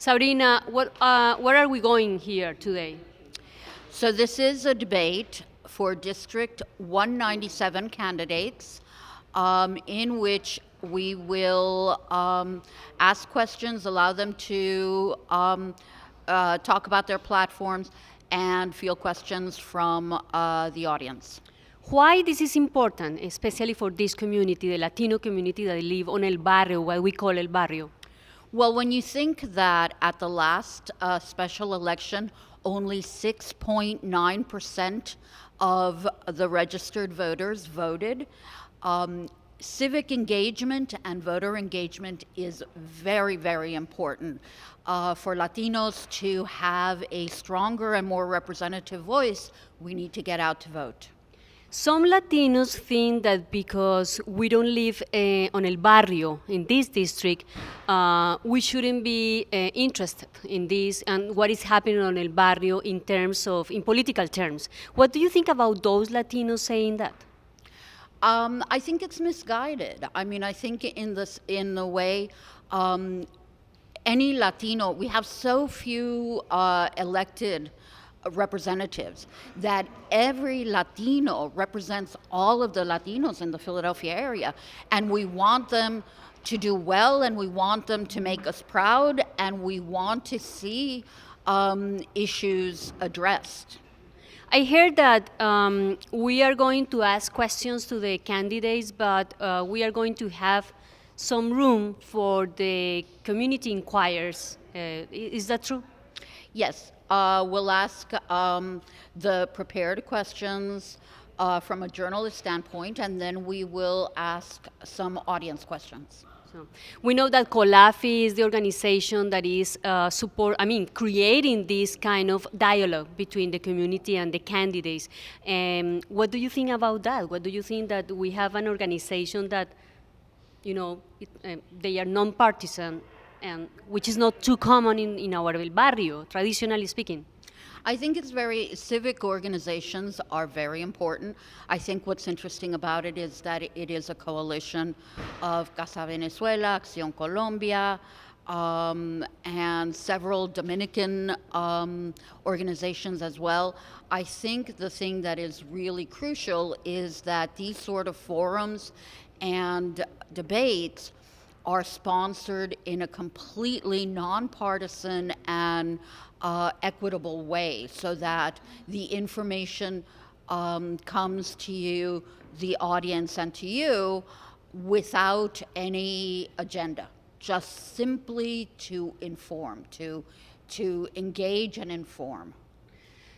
Sabrina, where are we going here today? So this is a debate for District 197 candidates in which we will ask questions, allow them to talk about their platforms, and field questions from the audience. Why this is important, especially for this community, the Latino community that live on El Barrio, what we call El Barrio? Well, when you think that at the last special election, only 6.9% of the registered voters voted, civic engagement and voter engagement is very, very important for Latinos to have a stronger and more representative voice. We need to get out to vote. Some Latinos think that because we don't live on El Barrio, in this district, we shouldn't be interested in this and what is happening on El Barrio in political terms. What do you think about those Latinos saying that? I think it's misguided. I mean, I think in the way any Latino, we have so few elected representatives that every Latino represents all of the Latinos in the Philadelphia area, and we want them to do well, and we want them to make us proud, and we want to see issues addressed. I heard that we are going to ask questions to the candidates, but we are going to have some room for the community inquirers. Is that true? Yes. We'll ask the prepared questions from a journalist standpoint, and then we will ask some audience questions. So, we know that COLAFI is the organization that is creating this kind of dialogue between the community and the candidates. What do you think about that? What do you think that we have an organization that, they are non-partisan, and which is not too common in our El Barrio, traditionally speaking? I think civic organizations are very important. I think what's interesting about it is that it is a coalition of Casa Venezuela, Acción Colombia, and several Dominican organizations as well. I think the thing that is really crucial is that these sort of forums and debates are sponsored in a completely nonpartisan and equitable way, so that the information comes to you, the audience, and to you without any agenda, just simply to inform, to engage and inform.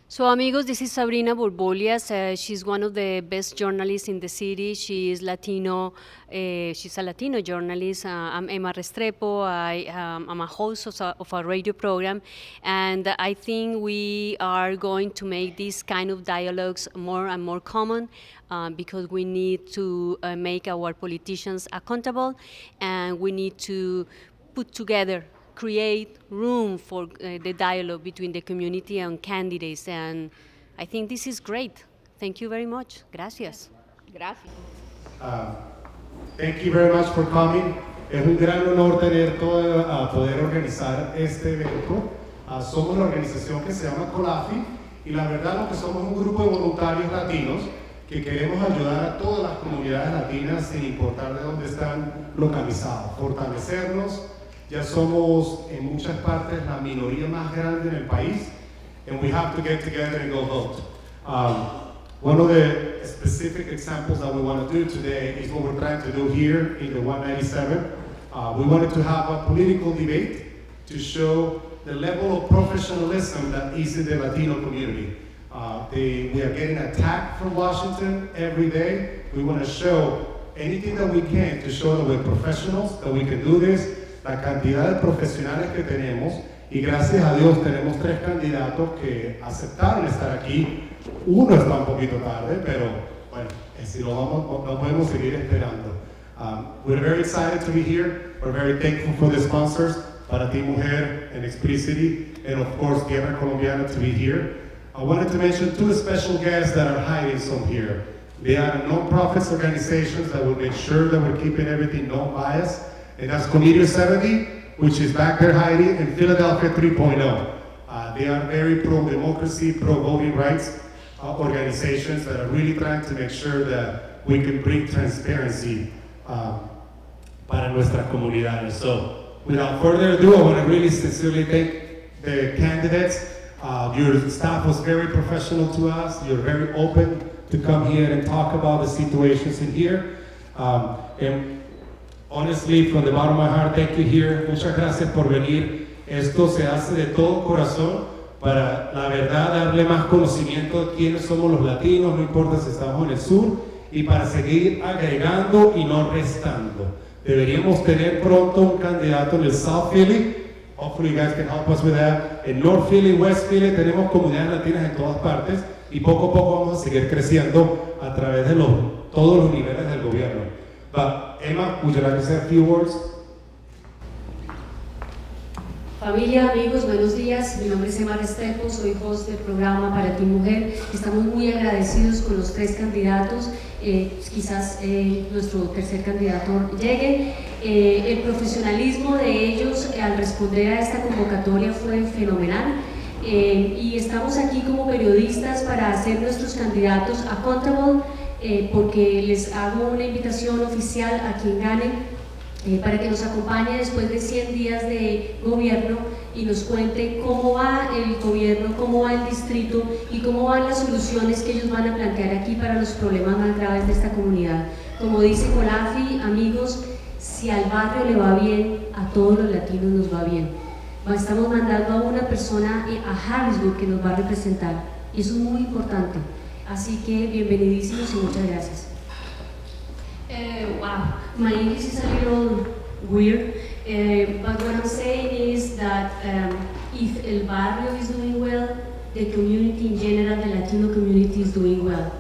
So, amigos, this is Sabrina Borbolias. She's one of the best journalists in the city. She is Latino. She's a Latino journalist. I'm Emma Restrepo. I'm a host of a radio program. And I think we are going to make these kind of dialogues more and more common because we need to make our politicians accountable, and we need to put together, create room for the dialogue between the community and candidates, and I think this is great. Thank you very much. Gracias. Gracias. Thank you very much for coming. Es un gran honor poder organizar este evento. Somos una organización que se llama COLAFI, y la verdad lo que somos un grupo de voluntarios latinos que queremos ayudar a todas las comunidades latinas sin importar de dónde están localizados, fortalecernos. Ya somos en muchas partes la minoría más grande en el país, and we have to get together and go vote. One of the specific examples that we want to do today is what we're trying to do here in the 197. We wanted to have a political debate to show the level of professionalism that is in the Latino community. We are getting attacked from Washington every day. We want to show anything that we can to show that we're professionals, that we can do this. La cantidad de profesionales que tenemos, y gracias a Dios tenemos 3 candidatos que aceptaron estar aquí. Uno está un poquito tarde, pero bueno, si no podemos seguir esperando. We're very excited to be here. We're very thankful for the sponsors, Para Ti Mujer and Explicity, and of course Tierra Colombiana to be here. I wanted to mention 2 special guests that are hiding some here. They are non-profit organizations that will make sure that we're keeping everything non-biased. And that's Comedian 70 which is back there hiding, and Philadelphia 3.0. They are very pro-democracy, pro-voting rights organizations that are really trying to make sure that we can bring transparency para nuestras comunidades. So, without further ado, I want to really sincerely thank the candidates. Your staff was very professional to us. You're very open to come here and talk about the situations in here. And honestly, from the bottom of my heart, thank you here. Muchas gracias por venir. Esto se hace de todo corazón para, la verdad, darle más conocimiento de quiénes somos los latinos, no importa si estamos en el sur, y para seguir agregando y no restando. Deberíamos tener pronto un candidato en el South Philly. Hopefully you guys can help us with that. En North Philly, West Philly, tenemos comunidades latinas en todas partes y poco a poco vamos a seguir creciendo a través de todos los niveles del gobierno. But Emma, would you like to say a few words? Familia, amigos, buenos días. Mi nombre es Emilio Vazquez, soy host del programa Para Ti Mujer. Estamos muy agradecidos con los tres candidatos. Quizás nuestro tercer candidato llegue. El profesionalismo de ellos al responder a esta convocatoria fue fenomenal. Y estamos aquí como periodistas para hacer nuestros candidatos accountable, porque les hago una invitación oficial a quien gane para que nos acompañe después de 100 días de gobierno y nos cuente cómo va el gobierno, cómo va el distrito y cómo van las soluciones que ellos van a plantear aquí para los problemas más graves de esta comunidad. Como dice Colafi, amigos, si al barrio le va bien, a todos los latinos nos va bien. Estamos mandando a una persona a Harrisburg que nos va a representar y eso es muy importante. Así que bienvenidísimos y muchas gracias. Wow, my English is a little weird, but what I'm saying is that if El Barrio is doing well, the community in general, the Latino community is doing well.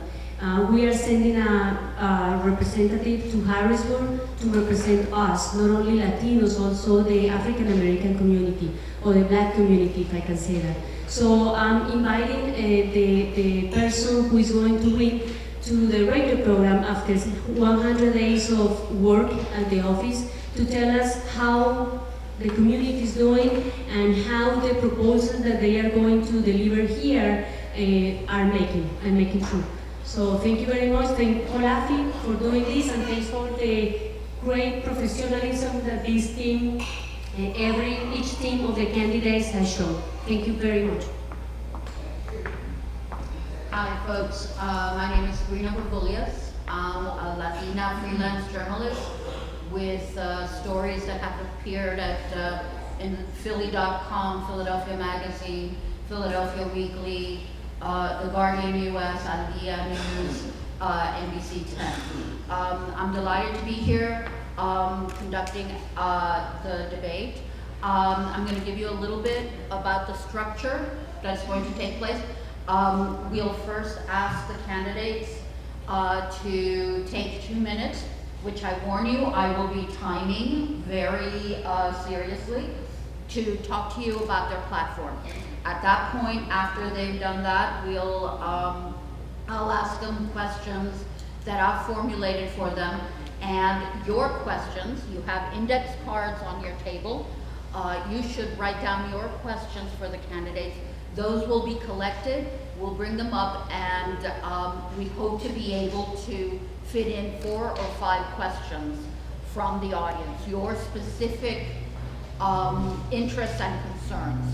We are sending a representative to Harrisburg to represent us, not only Latinos, also the African American community, or the Black community, if I can say that. So I'm inviting the person who is going to win to the radio program after 100 days of work at the office to tell us how the community is doing and how the proposals that they are going to deliver here are making true. So thank you very much. Thank Olafi for doing this, and thanks for the great professionalism that this team, each team of the candidates has shown. Thank you very much. Hi folks, my name is Sabrina Burgos. I'm a Latina freelance journalist with stories that have appeared in Philly.com, Philadelphia Magazine, Philadelphia Weekly, The Guardian US, Al Dia News, NBC 10. I'm delighted to be here conducting the debate. I'm going to give you a little bit about the structure that's going to take place. We'll first ask the candidates to take 2 minutes, which I warn you, I will be timing very seriously to talk to you about their platform. At that point, after they've done that, I'll ask them questions that I've formulated for them. And your questions, you have index cards on your table. You should write down your questions for the candidates. Those will be collected, we'll bring them up, and we hope to be able to fit in 4 or 5 questions from the audience, your specific interests and concerns.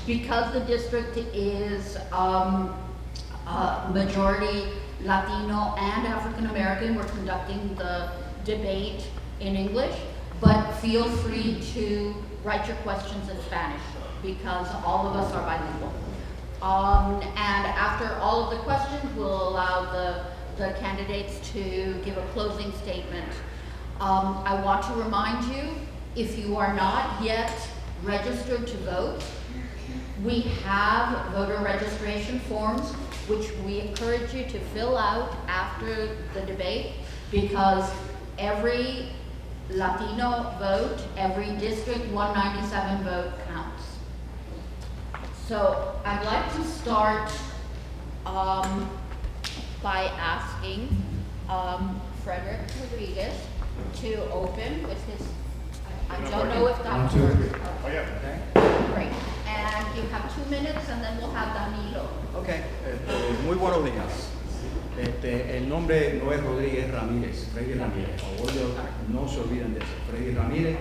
Because the district is majority Latino and African American, we're conducting the debate in English, but feel free to write your questions in Spanish, because all of us are bilingual. And after all of the questions, we'll allow the candidates to give a closing statement. I want to remind you, if you are not yet registered to vote, we have voter registration forms, which we encourage you to fill out after the debate, because every Latino vote, every District 197 vote counts. So I'd like to start by asking Frederick Rodriguez to open with his I don't know if that 1, 2, 3. Oh, yeah. Great. And you have 2 minutes, and then we'll have Danilo. Ok, muy buenos días. El nombre no es Rodríguez Ramírez, Freddy Ramírez. Por favor, no se olviden de eso. Freddy Ramírez,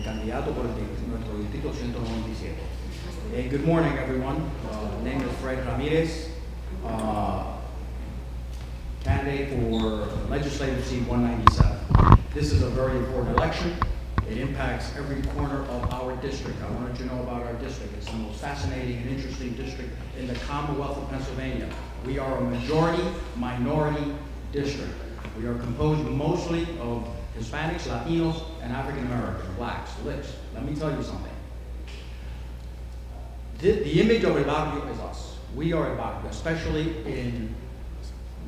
candidato por nuestro distrito 197. Good morning, everyone. Name is Fred Ramirez, candidate for legislative seat 197. This is a very important election. It impacts every corner of our district. I wanted you to know about our district. It's the most fascinating and interesting district in the Commonwealth of Pennsylvania. We are a majority-minority district. We are composed mostly of Hispanics, Latinos, and African Americans, blacks, licks. Let me tell you something. The image of El Barrio is us. We are El Barrio, especially in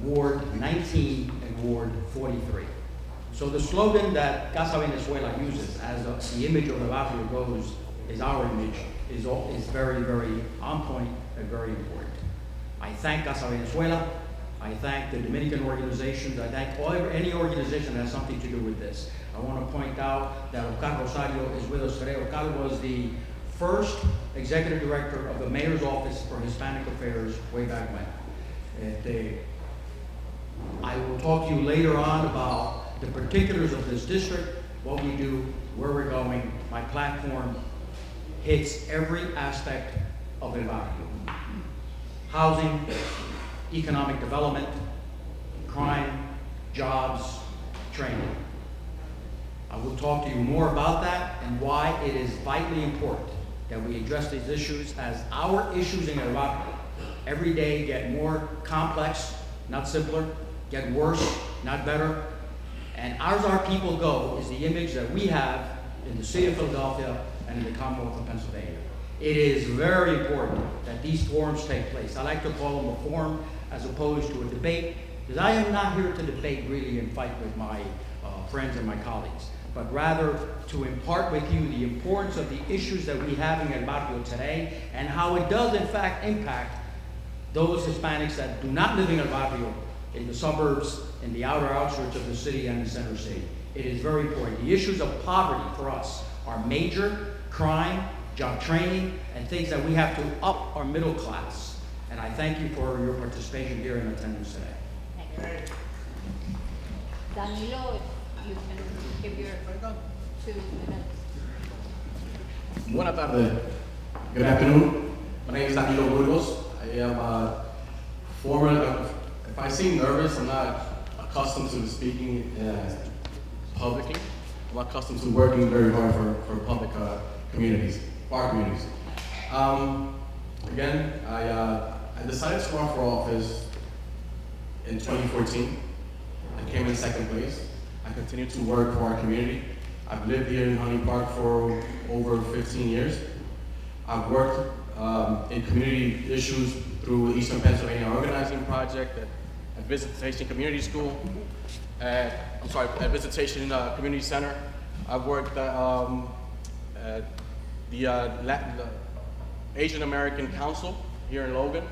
Ward 19 and Ward 43. So the slogan that Casa Venezuela uses as the image of El Barrio goes is our image, is very, very on point and very important. I thank Casa Venezuela. I thank the Dominican organizations. I thank any organization that has something to do with this. I want to point out that Oscar Rosario is with us today. Oscar was the first executive director of the mayor's office for Hispanic affairs way back when. I will talk to you later on about the particulars of this district, what we do, where we're going. My platform hits every aspect of El Barrio. Housing, economic development, crime, jobs, training. I will talk to you more about that and why it is vitally important that we address these issues, as our issues in El Barrio every day get more complex, not simpler, get worse, not better. And as our people go is the image that we have in the city of Philadelphia and in the Commonwealth of Pennsylvania. It is very important that these forums take place. I like to call them a forum as opposed to a debate, because I am not here to debate really and fight with my friends and my colleagues, but rather to impart with you the importance of the issues that we have in El Barrio today and how it does in fact impact those Hispanics that do not live in El Barrio, in the suburbs, in the outer outskirts of the city and the center city. It is very important. The issues of poverty for us are major: crime, job training, and things that we have to up our middle class. And I thank you for your participation here in attendance today. Danilo, if you can give your 2 minutes. Buenas tardes. Good afternoon. My name is Danilo Burgos. I am a former, if I seem nervous, I'm not accustomed to speaking publicly. I'm accustomed to working very hard for public communities, for our communities. Again, I decided to run for office in 2014. I came in second place. I continue to work for our community. I've lived here in Honey Park for over 15 years. I've worked in community issues through Eastern Pennsylvania Organizing Project, at Visitation Community School, at Visitation Community Center. I've worked at the Asian American Council here in Logan.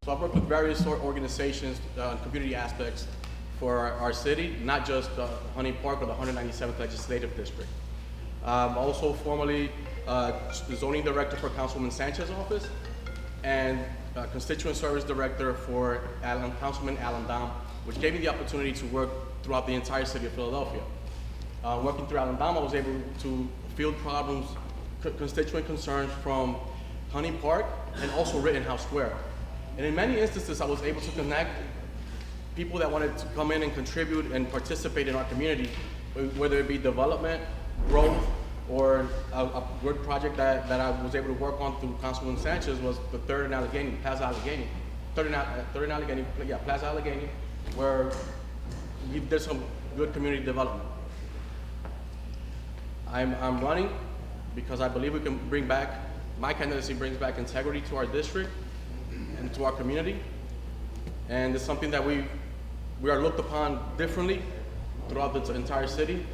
So I've worked with various organizations, community aspects for our city, not just Honey Park or the 197th Legislative District. Also formerly the Zoning Director for Councilwoman Sanchez's office, and Constituent Service Director for Councilman Alan Dom, which gave me the opportunity to work throughout the entire city of Philadelphia. Working through Alan Dom, I was able to field problems, constituent concerns from Honey Park and also Rittenhouse Square. And in many instances, I was able to connect people that wanted to come in and contribute and participate in our community, whether it be development, growth, or a good project that I was able to work on through Councilwoman Sanchez was the Third and Allegheny, Plaza Allegheny, Plaza Allegheny, where we did some good community development. I'm running because I believe we can bring back, my candidacy brings back integrity to our district and to our community. And it's something that we are looked upon differently throughout the entire city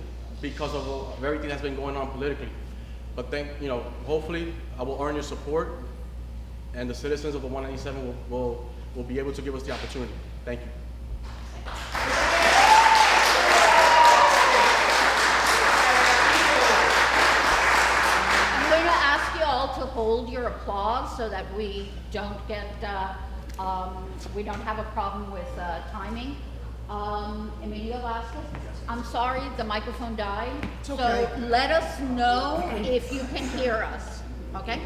because of everything that's been going on politically. But hopefully I will earn your support, and the citizens of the 197 will be able to give us the opportunity. Thank you. so that we don't get, we don't have a problem with timing. Emilio Vazquez, I'm sorry, the microphone died. It's okay. So let us know if you can hear us, okay?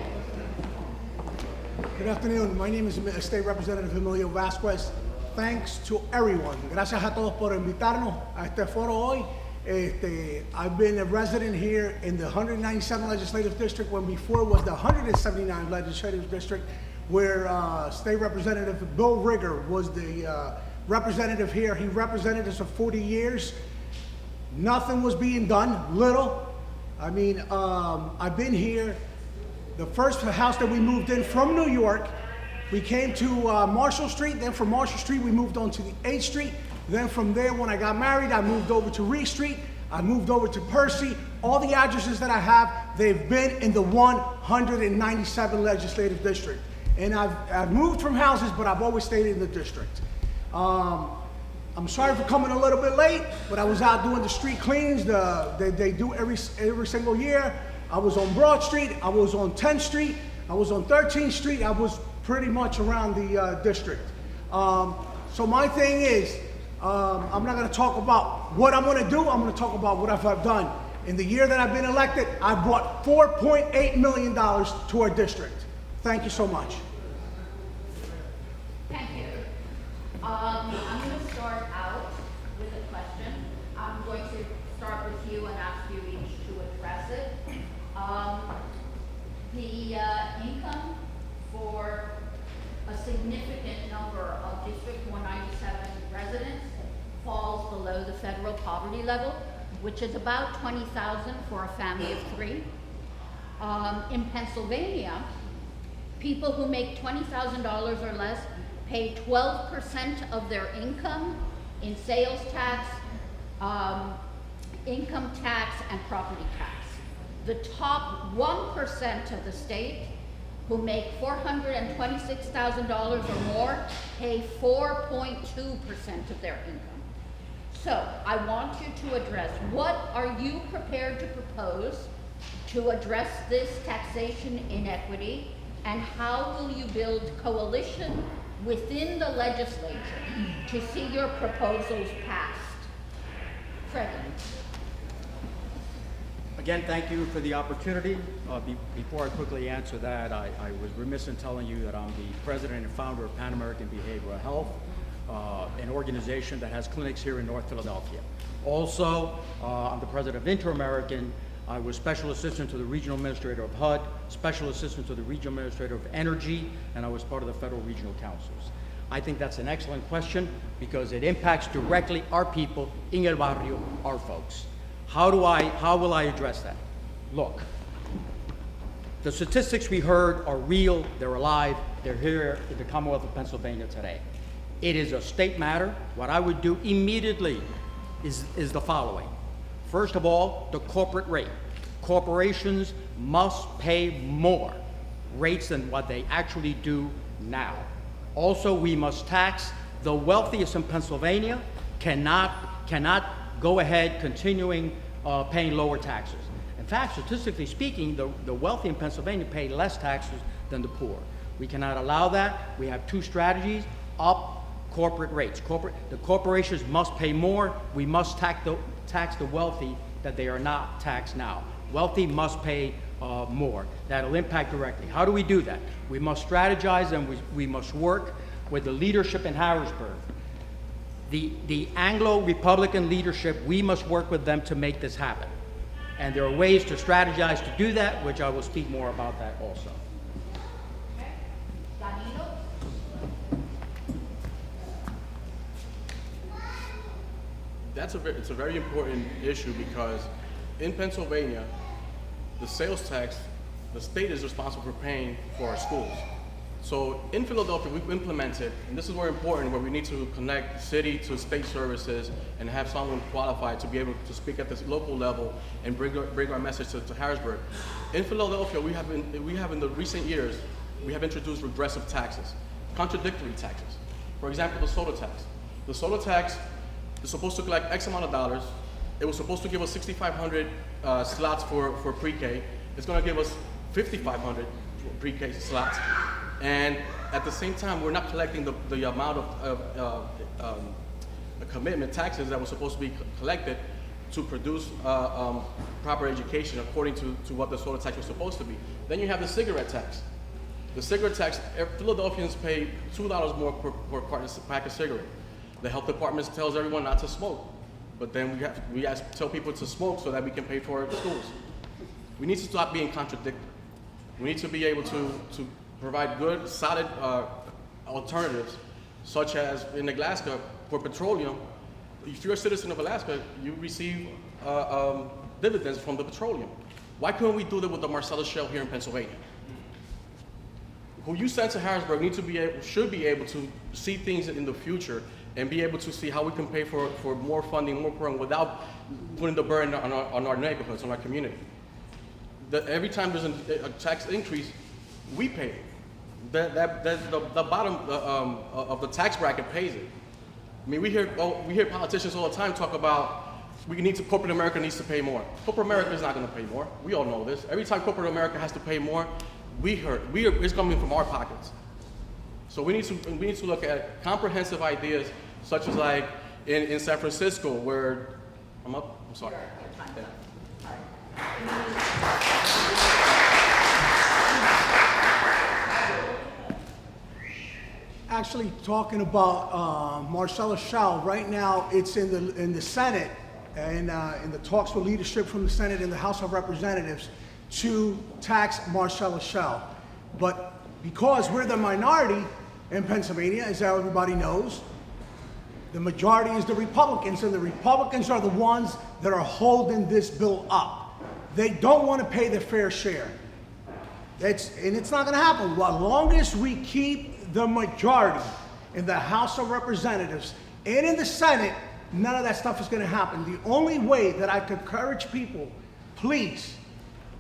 Good afternoon. My name is State Representative Emilio Vazquez. Thanks to everyone. Gracias a todos por invitarnos a este foro hoy. I've been a resident here in the 197 Legislative District when before it was the 179 Legislative District, where State Representative Bill Rigger was the representative here. He represented us for 40 years. Nothing was being done, little. I mean, I've been here. The first house that we moved in from New York, we came to Marshall Street. Then from Marshall Street, we moved on to the 8th Street. Then from there, when I got married, I moved over to Reed Street. I moved over to Percy. All the addresses that I have, they've been in the 197 Legislative District. And I've moved from houses, but I've always stayed in the district. I'm sorry for coming a little bit late, but I was out doing the street cleanings they do every single year. I was on Broad Street, I was on 10th Street, I was on 13th Street, I was pretty much around the district. So my thing is, I'm not gonna talk about what I'm gonna do, I'm gonna talk about what I've done. In the year that I've been elected, I brought $4.8 million to our district. Thank you so much. Thank you. I'm going to start out with a question. I'm going to start with you and ask you each to address it. The income for a significant number of District 197 residents falls below the federal poverty level, which is about $20,000 for a family of 3. In Pennsylvania, people who make $20,000 or less pay 12% of their income in sales tax, income tax, and property tax. The top 1% of the state who make $426,000 or more pay 4.2% of their income. So I want you to address, what are you prepared to propose to address this taxation inequity, and how will you build coalition within the legislature to see your proposals passed? Freddie. Again, thank you for the opportunity. Before I quickly answer that, I was remiss in telling you that I'm the president and founder of Pan American Behavioral Health, an organization that has clinics here in North Philadelphia. Also, I'm the president of Inter-American. I was special assistant to the regional administrator of HUD, special assistant to the regional administrator of Energy, and I was part of the federal regional councils. I think that's an excellent question because it impacts directly our people in el barrio, our folks. How will I address that? Look, the statistics we heard are real, they're alive, they're here in the Commonwealth of Pennsylvania today. It is a state matter. What I would do immediately is the following. First of all, the corporate rate. Corporations must pay more rates than what they actually do now. Also, we must tax the wealthiest in Pennsylvania, cannot go ahead continuing paying lower taxes. In fact, statistically speaking, the wealthy in Pennsylvania pay less taxes than the poor. We cannot allow that. We have two strategies: up corporate rates. The corporations must pay more. We must tax the wealthy that they are not taxed now. Wealthy must pay more. That'll impact directly. How do we do that? We must strategize, and we must work with the leadership in Harrisburg. The Anglo-Republican leadership, we must work with them to make this happen. And there are ways to strategize to do that, which I will speak more about that also. Okay. Danilo? It's a very important issue because in Pennsylvania, the sales tax, the state is responsible for paying for our schools. So in Philadelphia, we've implemented, and this is very important, where we need to connect city to state services and have someone qualified to be able to speak at this local level and bring our message to Harrisburg. In Philadelphia, we have in the recent years, we have introduced regressive taxes, contradictory taxes. For example, the soda tax. The soda tax is supposed to collect X amount of dollars. It was supposed to give us 6,500 slots for pre-K. It's going to give us 5,500 pre-K slots. And at the same time, we're not collecting the amount of commitment taxes that were supposed to be collected to produce proper education according to what the soda tax was supposed to be. Then you have the cigarette tax. The cigarette tax, Philadelphians pay $2 more per pack of cigarette. The health department tells everyone not to smoke, but then we tell people to smoke so that we can pay for schools. We need to stop being contradictory. We need to be able to provide good, solid alternatives, such as in Alaska, for petroleum. If you're a citizen of Alaska, you receive dividends from the petroleum. Why couldn't we do that with the Marcellus Shale here in Pennsylvania? Who you sent to Harrisburg should be able to see things in the future and be able to see how we can pay for more funding, more program, without putting the burden on our neighborhoods, on our community. Every time there's a tax increase, we pay it. The bottom of the tax bracket pays it. I mean, we hear politicians all the time talk about corporate America needs to pay more. Corporate America is not going to pay more. We all know this. Every time corporate America has to pay more, it's coming from our pockets. So we need to look at comprehensive ideas, such as like in San Francisco, where I'm sorry. Actually, talking about Marcellus Shale, right now it's in the Senate and in the talks with leadership from the Senate and the House of Representatives to tax Marcellus Shale. But because we're the minority in Pennsylvania, as everybody knows, the majority is the Republicans, and the Republicans are the ones that are holding this bill up. They don't want to pay their fair share. And it's not going to happen. As long as we keep the majority in the House of Representatives and in the Senate, none of that stuff is going to happen. The only way that I could encourage people, please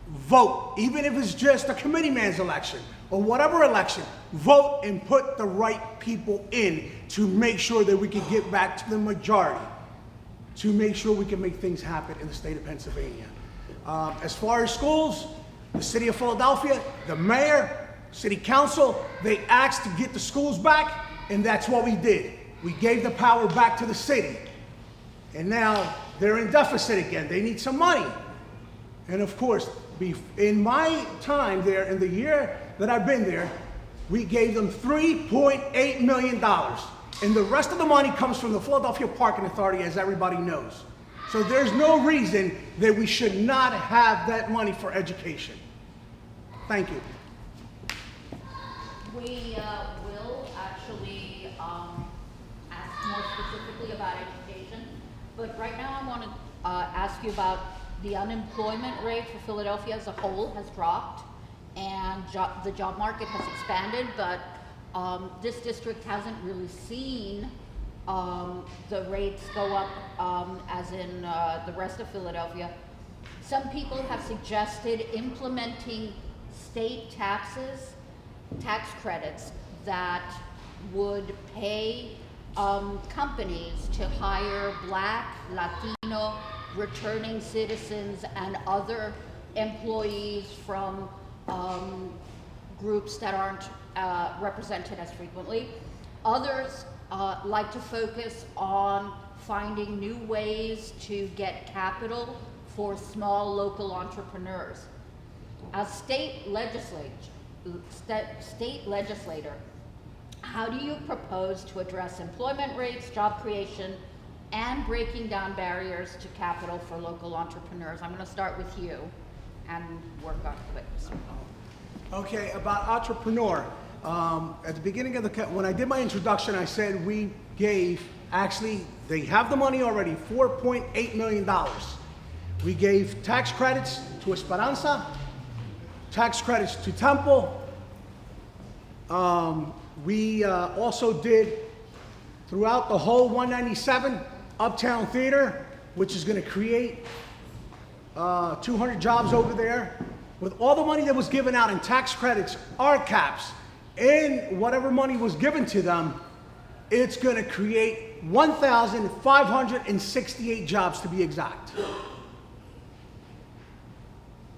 vote, even if it's just a committeeman's election or whatever election, vote and put the right people in to make sure that we can get back to the majority, to make sure we can make things happen in the state of Pennsylvania. As far as schools, the city of Philadelphia, the mayor, city council, they asked to get the schools back, and that's what we did. We gave the power back to the city. And now they're in deficit again. They need some money. And of course, in my time there, in the year that I've been there, we gave them $3.8 million. And the rest of the money comes from the Philadelphia Parking Authority, as everybody knows. So there's no reason that we should not have that money for education. Thank you. We will actually ask more specifically about education, but right now I want to ask you about the unemployment rate for Philadelphia as a whole has dropped, and the job market has expanded, but this district hasn't really seen the rates go up as in the rest of Philadelphia. Some people have suggested implementing state tax credits that would pay companies to hire Black, Latino, returning citizens, and other employees from groups that aren't represented as frequently. Others like to focus on finding new ways to get capital for small local entrepreneurs. As state legislator, how do you propose to address employment rates, job creation, and breaking down barriers to capital for local entrepreneurs? I'm going to start with you and work on it. Okay, about entrepreneur. At the beginning of when I did my introduction, I said we gave, actually, they have the money already, $4.8 million. We gave tax credits to Esperanza, tax credits to Temple. We also did, throughout the whole 197, Uptown Theater, which is going to create 200 jobs over there. With all the money that was given out in tax credits, RCAPs, and whatever money was given to them, it's going to create 1,568 jobs, to be exact.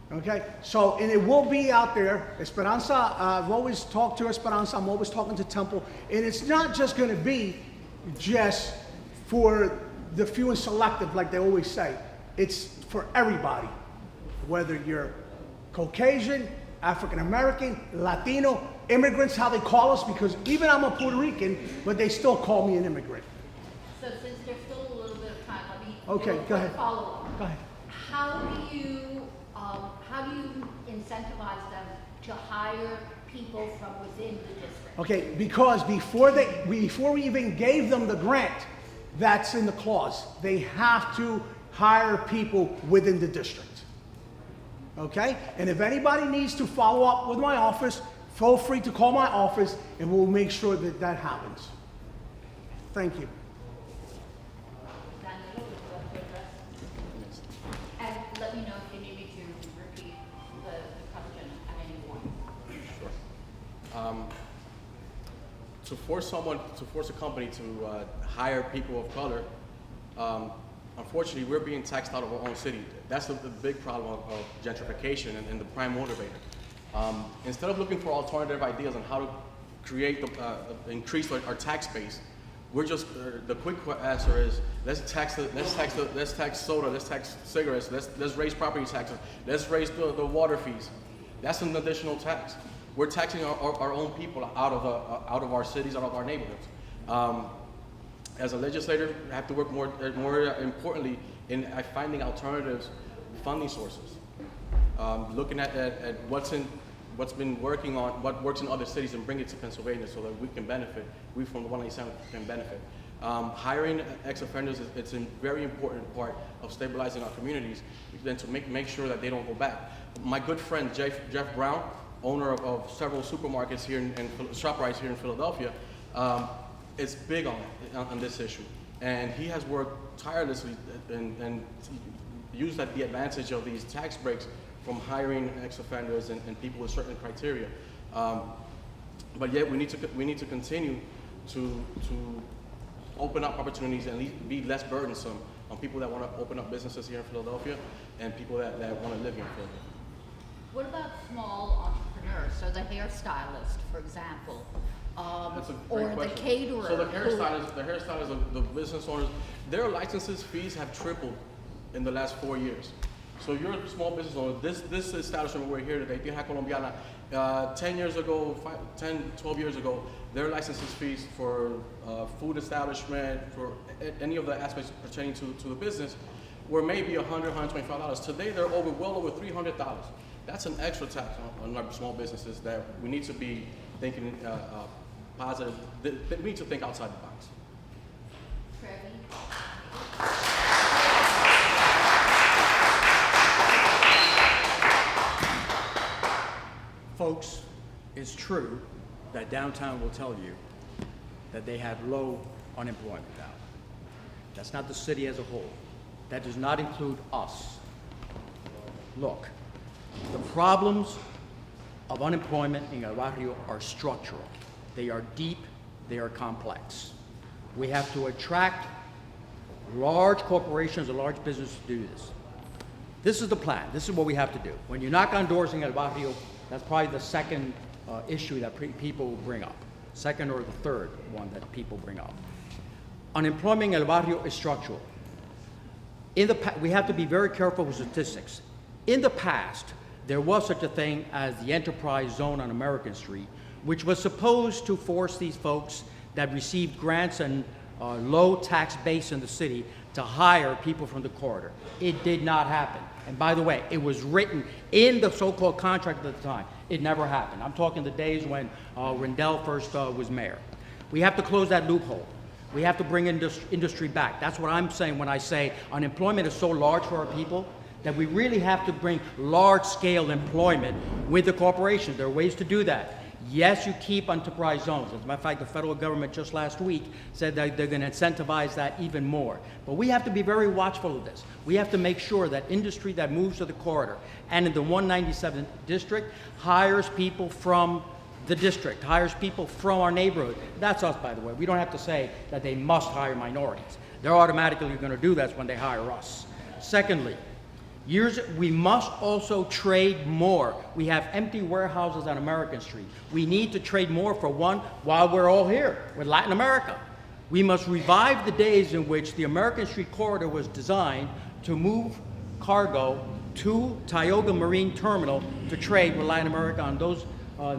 Okay, so, and it will be out there. Esperanza, I've always talked to Esperanza, I'm always talking to Temple, and it's not just gonna be just for the few and selective, like they always say. It's for everybody, whether you're Caucasian, African American, Latino, immigrants, how they call us, because even I'm a Puerto Rican, but they still call me an immigrant. So since there's still a little bit of time, let me Okay, do a go ahead. quick follow-up. Go ahead. How do you incentivize them to hire people from within the district? Okay, because before we even gave them the grant, that's in the clause. They have to hire people within the district. Okay? And if anybody needs to follow up with my office, feel free to call my office and we'll make sure that that happens. Thank you. Danilo, would you like to address? And let me know if you need me to repeat the question at any point. To force a company to hire people of color, unfortunately, we're being taxed out of our own city. That's the big problem of gentrification and the prime motivator. Instead of looking for alternative ideas on how to create increase our tax base, we're just the quick answer is let's tax soda, let's tax cigarettes, let's raise property taxes, let's raise the water fees. That's an additional tax. We're taxing our own people out of our cities, out of our neighborhoods. As a legislator, we have to work more importantly in finding alternatives funding sources. Looking at what's been working on, what works in other cities, and bring it to Pennsylvania so that we can benefit. We from the 197 can benefit. Hiring ex-offenders it's a very important part of stabilizing our communities, and to make sure that they don't go back. My good friend Jeff Brown, owner of several supermarkets here and ShopRites here in Philadelphia, is big on this issue, and he has worked tirelessly and used the advantage of these tax breaks from hiring ex-offenders and people with certain criteria. But yet we need to continue to open up opportunities and be less burdensome on people that want to open up businesses here in Philadelphia and people that want to live here in Philadelphia. What about small entrepreneurs? So the hairstylist, for example, That's a or great the question. caterer. So the hairstylists, the business owners, their licenses fees have tripled in the last 4 years. So you're a small business owner. This establishment we're here today, Tierra Colombiana, 10 years ago, 12 years ago, their licenses fees for food establishment, for any of the aspects pertaining to the business, were maybe $100, $125. Today they're well over $300. That's an extra tax on our small businesses that we need to be thinking positive. We need to think outside the box. Folks, it's true that downtown will tell you that they have low unemployment now. That's not the city as a whole. That does not include us. Look, the problems of unemployment in El Barrio are structural. They are deep, they are complex. We have to attract large corporations and large businesses to do this. This is the plan. This is what we have to do. When you knock on doors in El Barrio, that's probably the second issue that people will bring up. Second or the third one that people bring up. Unemployment in El Barrio is structural. We have to be very careful with statistics. In the past, there was such a thing as the enterprise zone on American Street, which was supposed to force these folks that received grants and low tax base in the city to hire people from the corridor. It did not happen. And by the way, it was written in the so-called contract at the time. It never happened. I'm talking the days when Rendell first was mayor. We have to close that loophole. We have to bring industry back. That's what I'm saying when I say unemployment is so large for our people that we really have to bring large-scale employment with the corporations. There are ways to do that. Yes, you keep enterprise zones. As a matter of fact, the federal government just last week said that they're going to incentivize that even more. But we have to be very watchful of this. We have to make sure that industry that moves to the corridor and in the 197th district hires people from the district, hires people from our neighborhood. That's us, by the way. We don't have to say that they must hire minorities. They're automatically going to do that when they hire us. Secondly, We must also trade more. We have empty warehouses on American Street. We need to trade more, for one, while we're all here with Latin America. We must revive the days in which the American Street corridor was designed to move cargo to Tioga Marine Terminal to trade with Latin America. In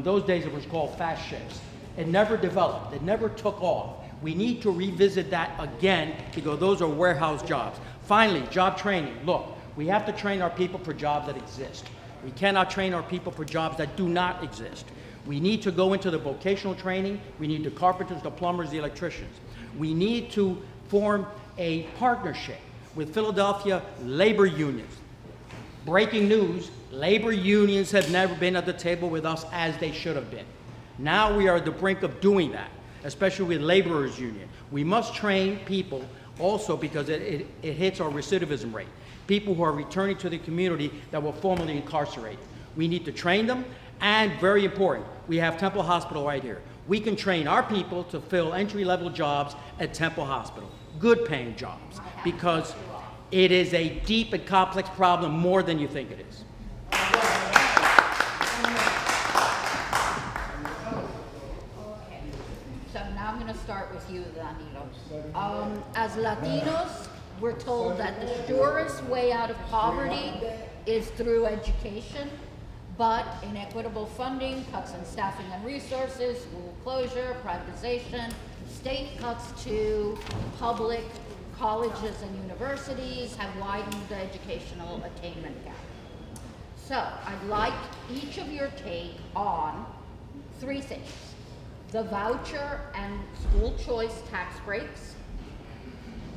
those days it was called fast ships. It never developed, it never took off. We need to revisit that again because those are warehouse jobs. Finally, job training. Look, we have to train our people for jobs that exist. We cannot train our people for jobs that do not exist. We need to go into the vocational training. We need the carpenters, the plumbers, the electricians. We need to form a partnership with Philadelphia labor unions. Breaking news, labor unions have never been at the table with us as they should have been. Now we are at the brink of doing that, especially with laborers union. We must train people also because it hits our recidivism rate. People who are returning to the community that were formerly incarcerated. We need to train them, and very important, we have Temple Hospital right here. We can train our people to fill entry-level jobs at Temple Hospital, good-paying jobs, because it is a deep and complex problem more than you think it is. So now I'm going to start with you, Danilo. As Latinos, we're told that the surest way out of poverty is through education, but inequitable funding, cuts in staffing and resources, school closure, privatization, state cuts to public colleges and universities have widened the educational attainment gap. So I'd like each of your take on three things: the voucher and school choice tax breaks,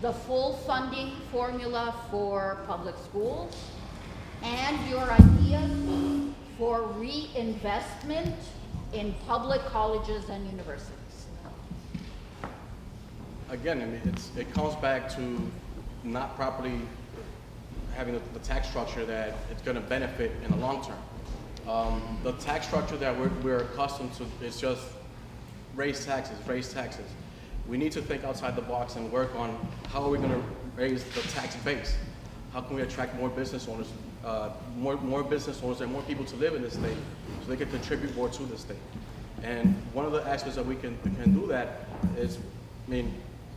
the full funding formula for public schools, and your idea for reinvestment in public colleges and universities. Again, I mean, it comes back to not properly having the tax structure that it's going to benefit in the long term. The tax structure that we're accustomed to is just raise taxes. We need to think outside the box and work on how are we going to raise the tax base. How can we attract more business owners, more business owners and more people to live in this state so they can contribute more to the state. And one of the aspects that we can do that is, I mean,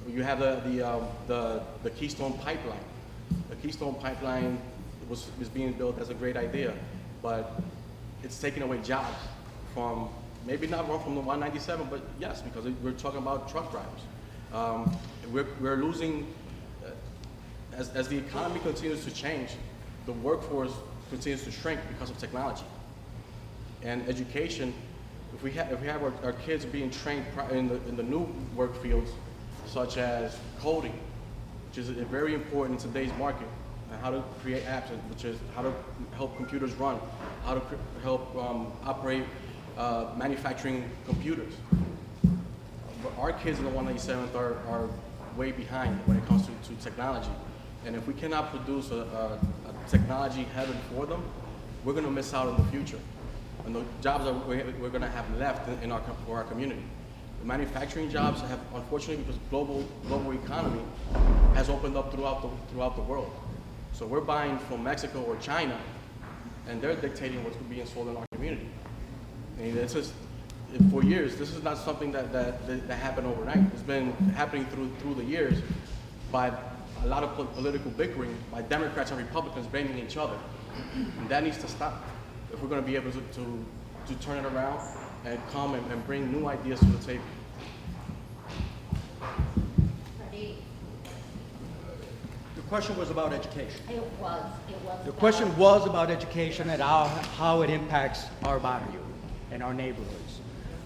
you have the Keystone Pipeline. The Keystone Pipeline was being built as a great idea, but it's taking away jobs from, maybe not from the 197, but yes, because we're talking about truck drivers. We're losing, as the economy continues to change, the workforce continues to shrink because of technology. And education, if we have our kids being trained in the new work fields, such as coding, which is very important in today's market, and how to create apps, which is how to help computers run, how to help operate manufacturing computers. But our kids in the 197th are way behind when it comes to technology. And if we cannot produce a technology heaven for them, we're going to miss out in the future. And the jobs that we're going to have left for our community. The manufacturing jobs have, unfortunately, because global economy has opened up throughout the world. So we're buying from Mexico or China, and they're dictating what's being sold in our community. And it's just, for years, this is not something that happened overnight. It's been happening through the years by a lot of political bickering by Democrats and Republicans blaming each other. And that needs to stop if we're going to be able to turn it around and come and bring new ideas to the table. The question was about education. It was. The question was about education and how it impacts our barrio and our neighborhoods.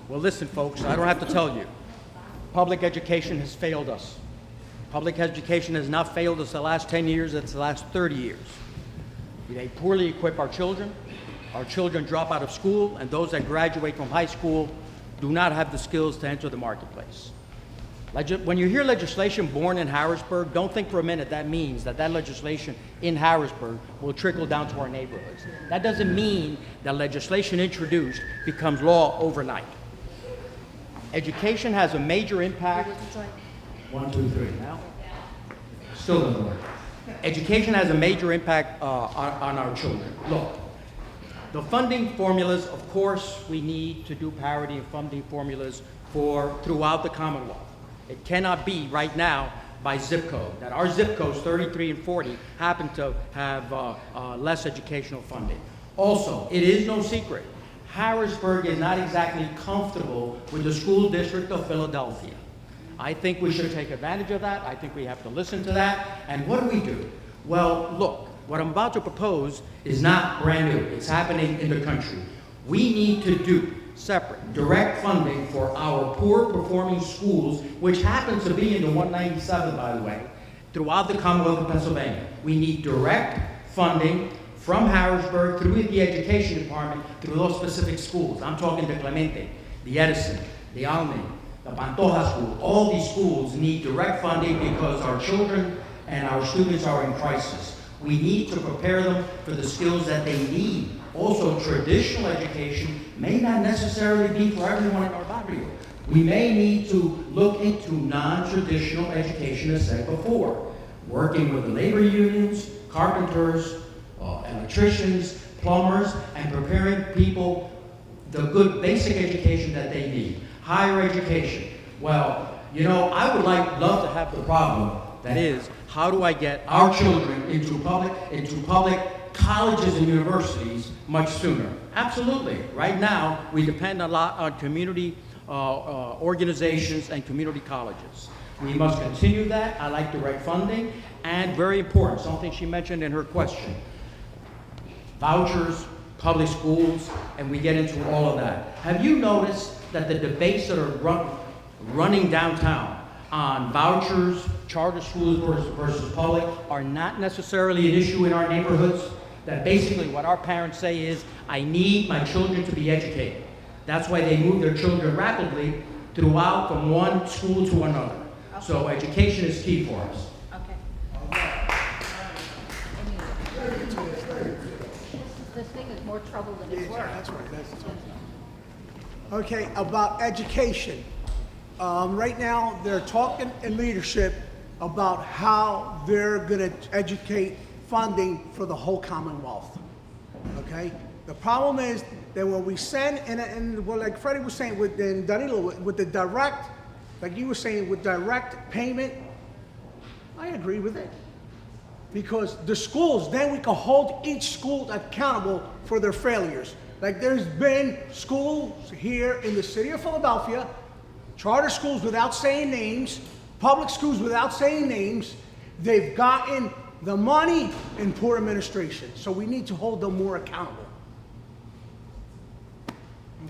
Well, listen, folks, I don't have to tell you. Public education has failed us. Public education has not failed us the last 10 years, it's the last 30 years. They poorly equip our children drop out of school, and those that graduate from high school do not have the skills to enter the marketplace. When you hear legislation born in Harrisburg, don't think for a minute that means that legislation in Harrisburg will trickle down to our neighborhoods. That doesn't mean that legislation introduced becomes law overnight. Education has a major impact. 1, 2, 3. Now, Still doesn't work. Education has a major impact on our children. Look, the funding formulas, of course, we need to do parity in funding formulas throughout the Commonwealth. It cannot be right now by zip code, that our zip codes 33 and 40 happen to have less educational funding. Also, it is no secret, Harrisburg is not exactly comfortable with the school district of Philadelphia. I think we should take advantage of that. I think we have to listen to that. And what do? Well, look, what I'm about to propose is not brand new. It's happening in the country. We need to do separate, direct funding for our poor performing schools, which happens to be in the 197, by the way, throughout the Commonwealth of Pennsylvania. We need direct funding from Harrisburg through the education department through those specific schools. I'm talking the Clemente, the Edison, the Almen, the Pantoja School. All these schools need direct funding because our children and our students are in crisis. We need to prepare them for the skills that they need. Also, traditional education may not necessarily be for everyone in our barrio. We may need to look into non-traditional education, as said before, working with the labor unions, carpenters, electricians, plumbers, and preparing people the good basic education that they need. Higher education. Well, you know, I would love to have the problem that is, how do I get our children into public colleges and universities much sooner? Absolutely. Right now, we depend a lot on community organizations and community colleges. We must continue that. I like direct funding, and very important, something she mentioned in her question, vouchers, public schools, and we get into all of that. Have you noticed that the debates that are running downtown on vouchers, charter schools versus public, are not necessarily an issue in our neighborhoods? That basically what our parents say is, I need my children to be educated. That's why they move their children rapidly throughout from one school to another. Okay. So education is key for us. This thing is more trouble than it's worth. That's right. Okay, about education. Right now, they're talking in leadership about how they're going to educate funding for the whole Commonwealth. Okay? The problem is that when we send, and well, like Freddie was saying, with Danilo, with the direct, like you were saying, with direct payment, I agree with it. Because the schools, then we can hold each school accountable for their failures. Like there's been schools here in the city of Philadelphia, charter schools without saying names, public schools without saying names, they've gotten the money in poor administration. So we need to hold them more accountable.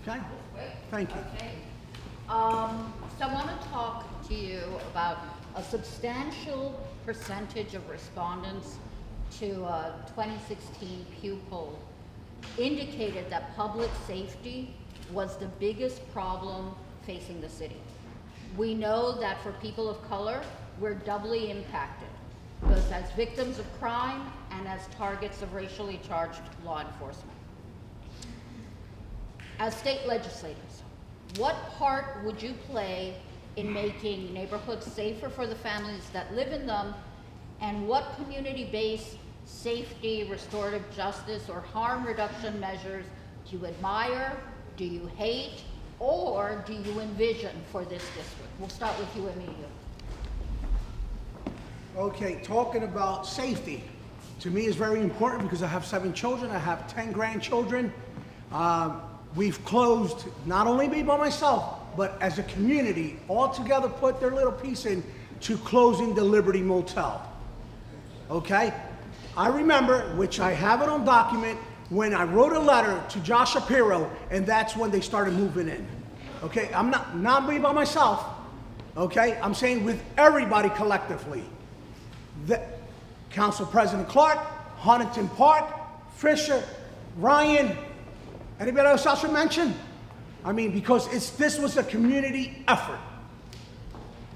Okay? Thank you. Okay. So I want to talk to you about a substantial percentage of respondents to a 2016 Pew poll indicated that public safety was the biggest problem facing the city. We know that for people of color, we're doubly impacted, both as victims of crime and as targets of racially charged law enforcement. As state legislators, what part would you play in making neighborhoods safer for the families that live in them, and what community-based safety, restorative justice, or harm reduction measures do you admire, do you hate, or do you envision for this district? We'll start with you, Emilio. Okay, talking about safety, to me is very important because I have 7 children, I have 10 grandchildren. We've closed, not only me by myself, but as a community, all together put their little piece in to closing the Liberty Motel. Okay? I remember, which I have it on document, when I wrote a letter to Josh Shapiro, and that's when they started moving in. Okay? I'm not me by myself. Okay? I'm saying with everybody collectively. Council President Clark, Huntington Park, Fisher, Ryan, anybody else I should mention? I mean, because this was a community effort.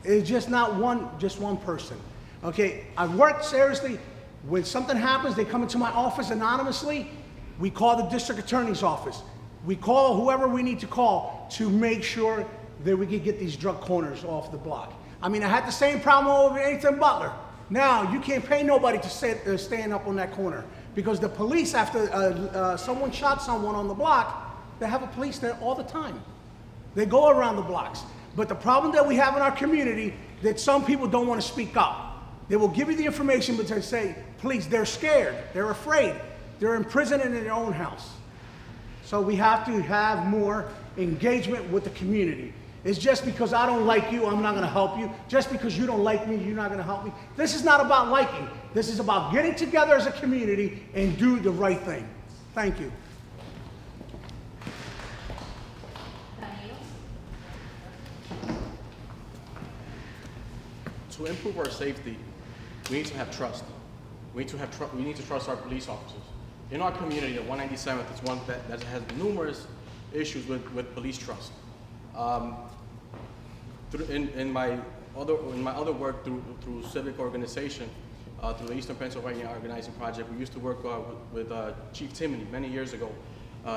It's just not one person. Okay, I've worked seriously. When something happens, they come into my office anonymously. We call the district attorney's office. We call whoever we need to call to make sure that we can get these drug corners off the block. I mean, I had the same problem over Nathan Butler. Now, you can't pay nobody to stand up on that corner because the police, after someone shot someone on the block, they have a police there all the time. They go around the blocks. But the problem that we have in our community, that some people don't want to speak up. They will give you the information, but they say, please, they're scared, they're afraid, they're imprisoned in their own house. So we have to have more engagement with the community. It's just because I don't like you, I'm not going to help you. Just because you don't like me, you're not going to help me. This is not about liking. This is about getting together as a community and do the right thing. Thank you. Danilo? To improve our safety, we need to have trust. We need to trust our police officers. In our community, the 197th is one that has numerous issues with police trust. In my other work through civic organization, through the Eastern Pennsylvania Organizing Project, we used to work with Chief Timoney many years ago.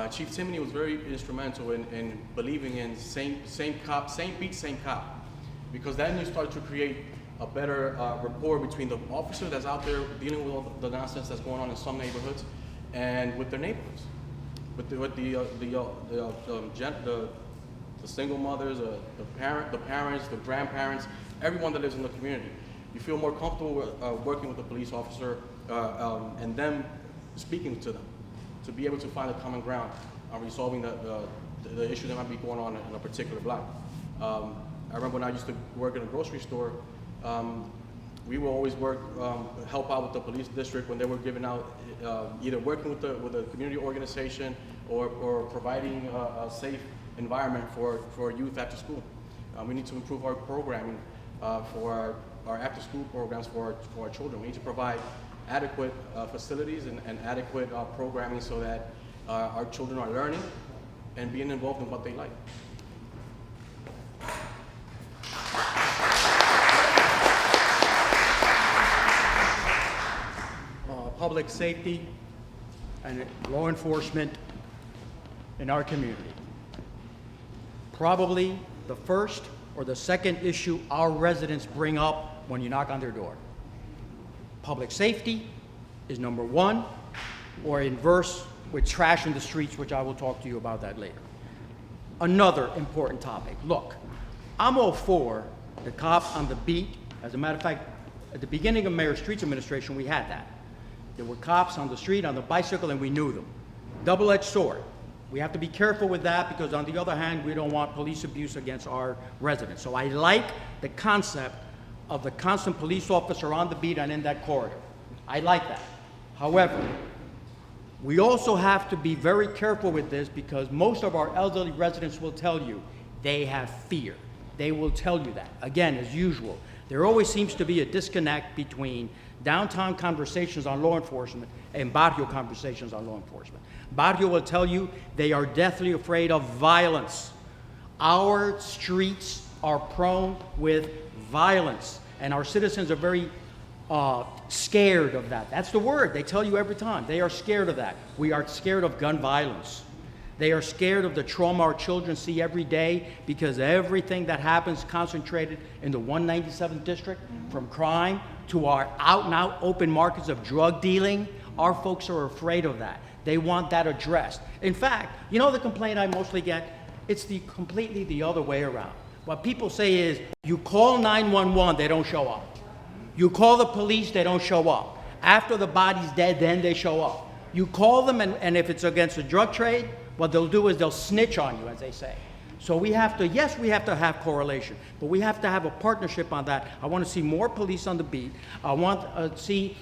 Chief Timoney was very instrumental in believing in same cop, same beat, same cop, because then you start to create a better rapport between the officer that's out there dealing with all the nonsense that's going on in some neighborhoods and with their neighborhoods, with the single mothers, the parents, the grandparents, everyone that lives in the community. You feel more comfortable working with a police officer and them speaking to them to be able to find a common ground on resolving the issue that might be going on in a particular block. I remember when I used to work in a grocery store, we will always help out with the police district when they were giving out, either working with a community organization or providing a safe environment for youth after school. We need to improve our programming for our after school programs for our children. We need to provide adequate facilities and adequate programming so that our children are learning and being involved in what they like. Public safety and law enforcement in our community. Probably the first or the second issue our residents bring up when you knock on their door. Public safety is number one, or in verse with trash in the streets, which I will talk to you about that later. Another important topic. Look, I'm all for the cops on the beat. As a matter of fact, at the beginning of Mayor Street's administration, we had that. There were cops on the street, on the bicycle, and we knew them. Double-edged sword. We have to be careful with that because, on the other hand, we don't want police abuse against our residents. So I like the concept of the constant police officer on the beat and in that corridor. I like that. However, we also have to be very careful with this because most of our elderly residents will tell you they have fear. They will tell you that. Again, as usual, there always seems to be a disconnect between downtown conversations on law enforcement and barrio conversations on law enforcement. Barrio will tell you they are deathly afraid of violence. Our streets are prone with violence, and our citizens are very scared of that. That's the word. They tell you every time. They are scared of that. We are scared of gun violence. They are scared of the trauma our children see every day because everything that happens concentrated in the 197th district, from crime to our out-and-out open markets of drug dealing. Our folks are afraid of that. They want that addressed. In fact, you know the complaint I mostly get? It's completely the other way around. What people say is, you call 911, they don't show up. You call the police, they don't show up. After the body's dead, then they show up. You call them, and if it's against the drug trade, what they'll do is they'll snitch on you, as they say. So we have to, yes, we have to have correlation, but we have to have a partnership on that. I want to see more police on the beat. I want to see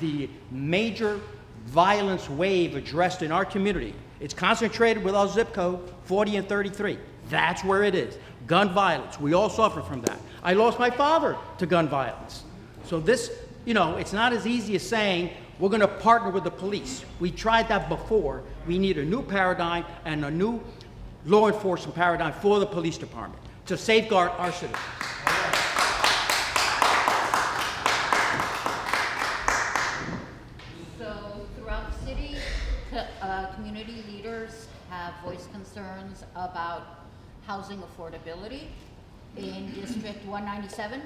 the major violence wave addressed in our community. It's concentrated with our zip code, 40 and 33. That's where it is. Gun violence. We all suffer from that. I lost my father to gun violence. So this, it's not as easy as saying, we're going to partner with the police. We tried that before. We need a new paradigm and a new law enforcement paradigm for the police department to safeguard our citizens. So throughout the city, community leaders have voiced concerns about housing affordability. In District 197,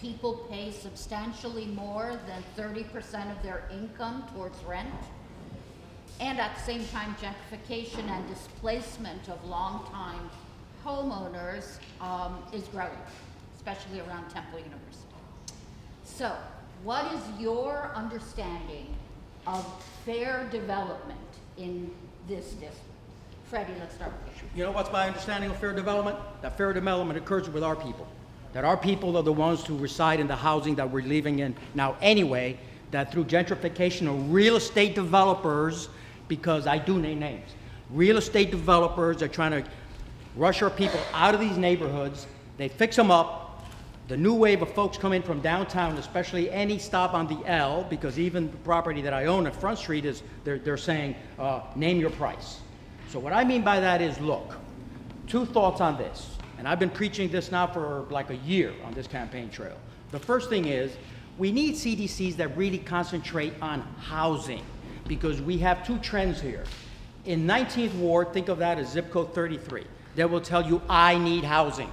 people pay substantially more than 30% of their income towards rent. And at the same time, gentrification and displacement of longtime homeowners is growing, especially around Temple University. So, what is your understanding of fair development in this district? Freddie, let's start with you. You know what's my understanding of fair development? That fair development occurs with our people. That our people are the ones who reside in the housing that we're living in now anyway, that through gentrification of real estate developers, because I do name names, real estate developers are trying to rush our people out of these neighborhoods. They fix them up. The new wave of folks come in from downtown, especially any stop on the L, because even the property that I own at Front Street is, they're saying, name your price. So what I mean by that is, look, two thoughts on this. And I've been preaching this now for like a year on this campaign trail. The first thing is, we need CDCs that really concentrate on housing, because we have two trends here. In 19th Ward, think of that as zip code 33. They will tell you, I need housing.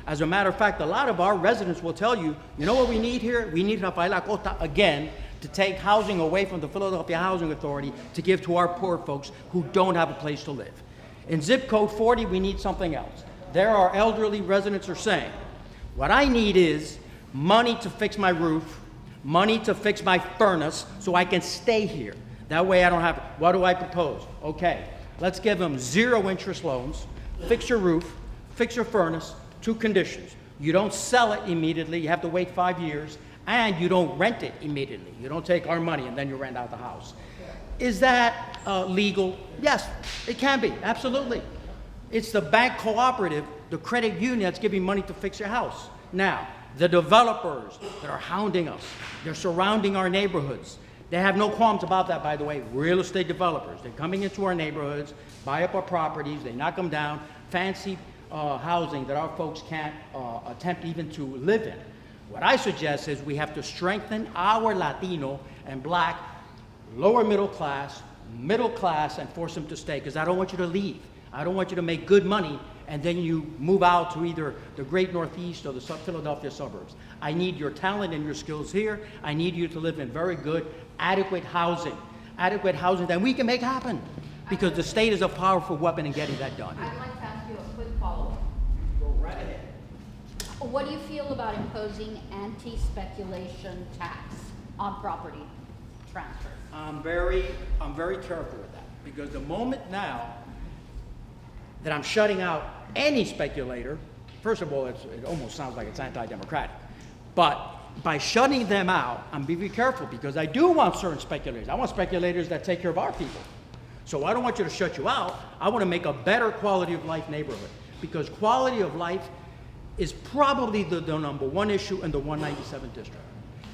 As a matter of fact, a lot of our residents will tell you, you know what we need here? We need Rafael Acosta again to take housing away from the Philadelphia Housing Authority to give to our poor folks who don't have a place to live. In zip code 40, we need something else. There are elderly residents are saying, what I need is money to fix my roof, money to fix my furnace so I can stay here. That way I don't have, what do I propose? Okay, let's give them 0 interest loans, fix your roof, fix your furnace, 2 conditions. You don't sell it immediately, you have to wait 5 years, and you don't rent it immediately. You don't take our money and then you rent out the house. Is that legal? Yes, it can be, absolutely. It's the bank cooperative, the credit union that's giving money to fix your house. Now, the developers that are hounding us, they're surrounding our neighborhoods. They have no qualms about that, by the way. Real estate developers, they're coming into our neighborhoods, buy up our properties, they knock them down, fancy housing that our folks can't attempt even to live in. What I suggest is we have to strengthen our Latino and Black lower middle class, and force them to stay, because I don't want you to leave. I don't want you to make good money and then you move out to either the great Northeast or the Philadelphia suburbs. I need your talent and your skills here. I need you to live in very good, adequate housing that we can make happen, because the state is a powerful weapon in getting that done. I'd like to ask you a quick follow-up. Go right ahead. What do you feel about imposing anti-speculation tax on property transfers? I'm very careful with that, because the moment now that I'm shutting out any speculator, first of all, it almost sounds like it's anti-democratic, but by shutting them out, I'm being very careful, because I do want certain speculators. I want speculators that take care of our people. So I don't want you to shut you out. I want to make a better quality of life neighborhood, because quality of life is probably the number one issue in the 197th district.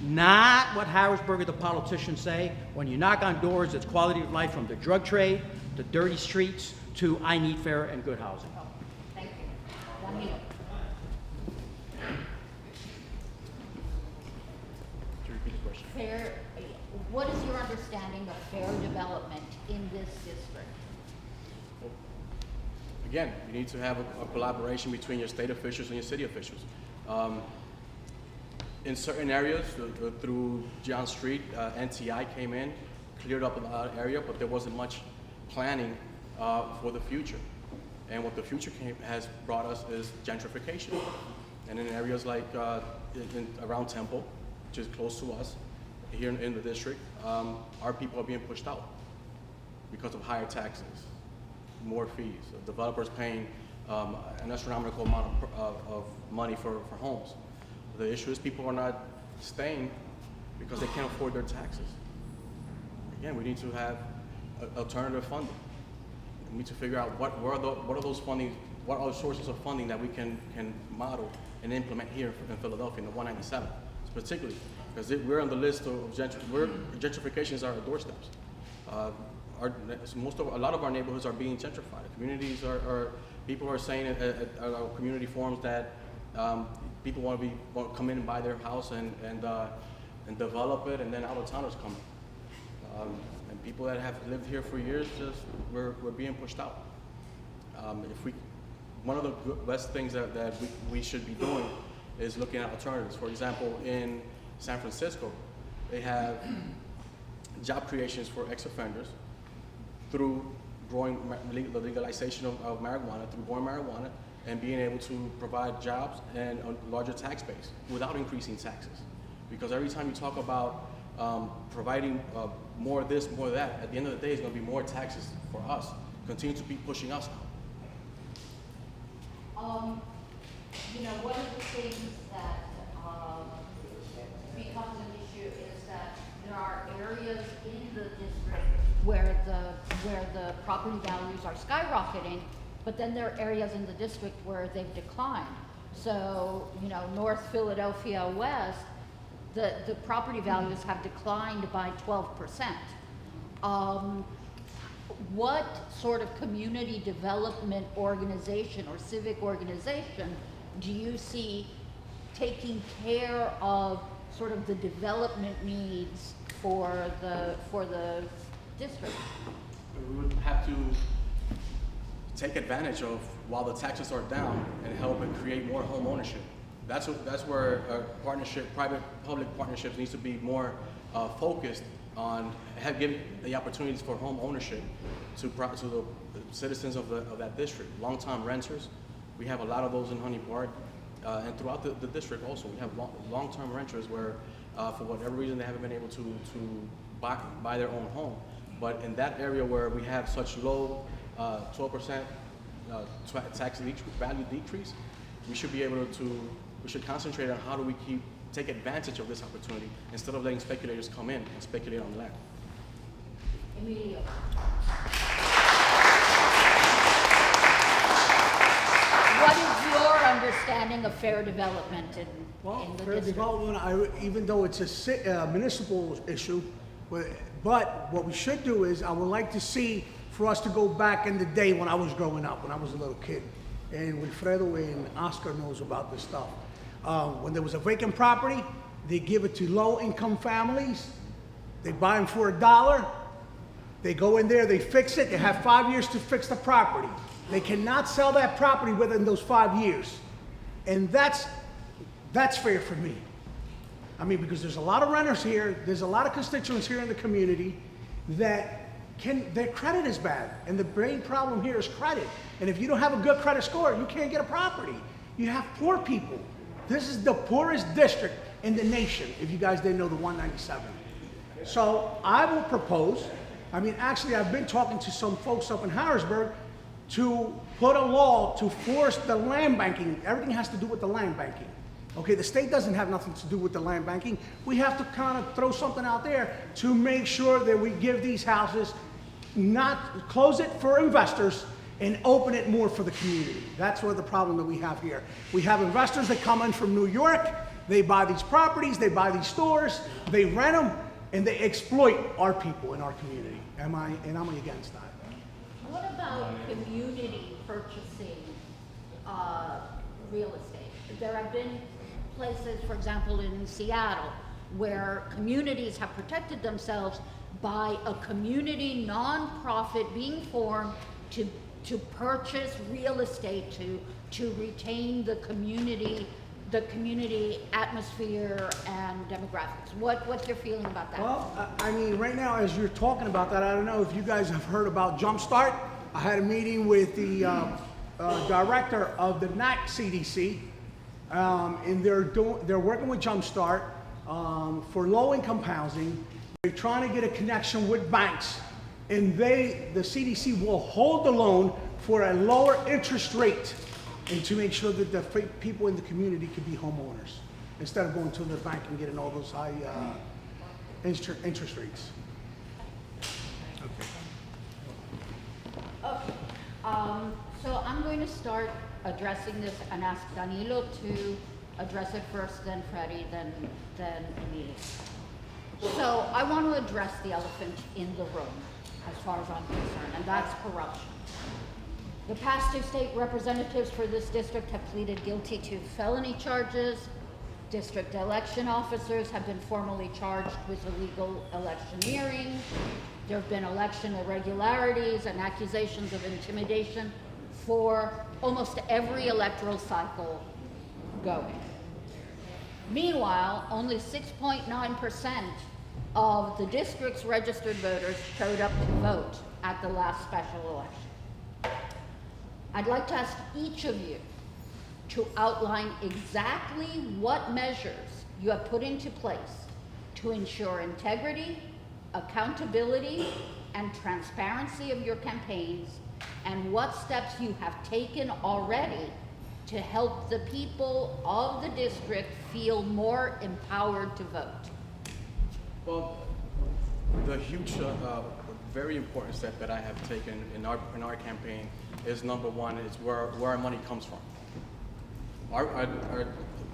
Not what Harrisburg or the politicians say. When you knock on doors, it's quality of life from the drug trade, the dirty streets, to I need fair and good housing. Thank you. Danilo. Could you repeat the question? What is your understanding of fair development in this district? Again, you need to have a collaboration between your state officials and your city officials. In certain areas, through John Street, NTI came in, cleared up an area, but there wasn't much planning for the future. And what the future has brought us is gentrification. And in areas like around Temple, which is close to us, here in the district, our people are being pushed out because of higher taxes, more fees, developers paying an astronomical amount of money for homes. The issue is people are not staying because they can't afford their taxes. Again, we need to have alternative funding. We need to figure out what are those funding, what are the sources of funding that we can model and implement here in Philadelphia in the 197, particularly because we're on the list of gentrification is our doorsteps. A lot of our neighborhoods are being gentrified. Communities people are saying at our community forums that people want to come in and buy their house and develop it, and then out-of-towners come. And people that have lived here for years, we're being pushed out. One of the best things that we should be doing is looking at alternatives. For example, in San Francisco, they have job creations for ex-offenders through growing the legalization of marijuana, through growing marijuana, and being able to provide jobs and a larger tax base without increasing taxes. Because every time you talk about providing more of this, more of that, at the end of the day, it's going to be more taxes for us. Continue to be pushing us out. You know, one of the things that becomes an issue is that there are areas in the district where the property values are skyrocketing, but then there are areas in the district where they've declined. So, you know, North Philadelphia West, the property values have declined by 12%. What sort of community development organization or civic organization do you see taking care of sort of the development needs for the district? We would have to take advantage of while the taxes are down and help and create more home ownership. That's where private-public partnerships needs to be more focused on giving the opportunities for home ownership to the citizens of that district. Long-time renters, we have a lot of those in Honey Park, and throughout the district also. We have long-term renters where, for whatever reason, they haven't been able to buy their own home. But in that area where we have such low 12% tax value decrease, we should be able to, we should concentrate on how do we take advantage of this opportunity instead of letting speculators come in and speculate on land. Emilio. What is your understanding of fair development in the fair district? development, even though it's a municipal issue, but what we should do is, I would like to see for us to go back in the day when I was growing up, when I was a little kid, and Wilfredo and Oscar knows about this stuff. When there was a vacant property, they give it to low-income families. They buy them for $1. They go in there, they fix it. They have 5 years to fix the property. They cannot sell that property within those 5 years, and that's fair for me. I mean, because there's a lot of renters here, there's a lot of constituents here in the community that their credit is bad, and the main problem here is credit. And if you don't have a good credit score, you can't get a property. You have poor people. This is the poorest district in the nation, if you guys didn't know, the 197. So I will propose, I mean, actually, I've been talking to some folks up in Harrisburg to put a law to force the land banking. Everything has to do with the land banking. Okay, the state doesn't have nothing to do with the land banking. We have to kind of throw something out there to make sure that we give these houses, not close it for investors and open it more for the community. That's where the problem that we have here. We have investors that come in from New York, they buy these properties, they buy these stores, they rent them, and they exploit our people in our community. And I'm against that. What about community purchasing real estate? There have been places, for example, in Seattle, where communities have protected themselves by a community nonprofit being formed to purchase real estate to retain the community atmosphere and demographics. What's your feeling about that? Well, I mean, right now, as you're talking about that, I don't know if you guys have heard about Jumpstart. I had a meeting with the director of the NAC CDC, and they're working with Jumpstart for low-income housing. They're trying to get a connection with banks, and the CDC will hold the loan for a lower interest rate, and to make sure that the people in the community can be homeowners instead of going to the bank and getting all those high interest rates. Okay. So I'm going to start addressing this and ask Danilo to address it first, then Freddie, then Emilio. So I want to address the elephant in the room, as far as I'm concerned, and that's corruption. The past two state representatives for this district have pleaded guilty to felony charges. District election officers have been formally charged with illegal electioneering. There have been election irregularities and accusations of intimidation for almost every electoral cycle going. Meanwhile, only 6.9% of the district's registered voters showed up to vote at the last special election. I'd like to ask each of you to outline exactly what measures you have put into place to ensure integrity, accountability, and transparency of your campaigns, and what steps you have taken already to help the people of the district feel more empowered to vote. Well, the huge, very important step that I have taken in our campaign is number one, is where our money comes from. Our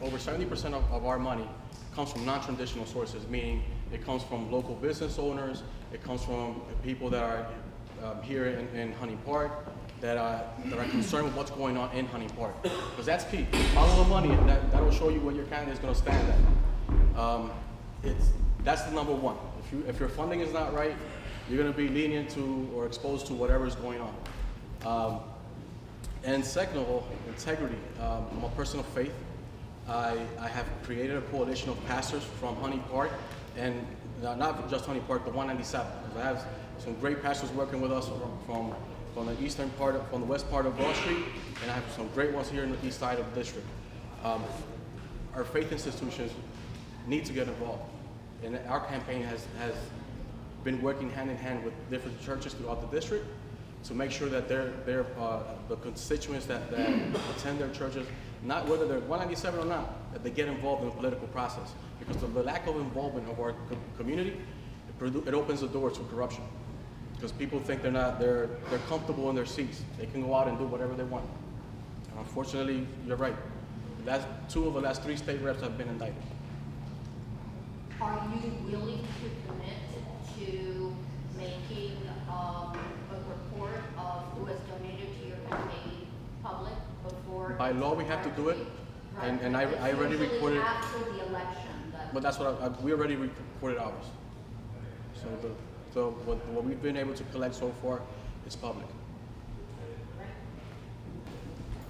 over 70% of our money comes from non-traditional sources, meaning it comes from local business owners, it comes from people that are here in Hunting Park, that are concerned with what's going on in Hunting Park. Because that's key. Follow the money, and that'll show you what your candidate is going to stand at. That's the number one. If your funding is not right, you're going to be lenient to or exposed to whatever is going on. And second of all, integrity. I'm a person of faith. I have created a coalition of pastors from Hunting Park, and not just Hunting Park, but 197. I have some great pastors working with us from the eastern part, from the west part of Broad Street, and I have some great ones here in the east side of the district. Our faith institutions need to get involved, and our campaign has been working hand in hand with different churches throughout the district to make sure that the constituents that attend their churches, not whether they're 197 or not, that they get involved in the political process. Because the lack of involvement of our community, it opens the door to corruption. Because people think they're comfortable in their seats. They can go out and do whatever they want. And unfortunately, you're right. Two of the last 3 state reps have been indicted. Are you willing to commit to making a report of who has donated to your campaign public before? By law, we have to do it, Right. and I already Usually reported. after the election. But that's what we already reported ours. So what we've been able to collect so far is public.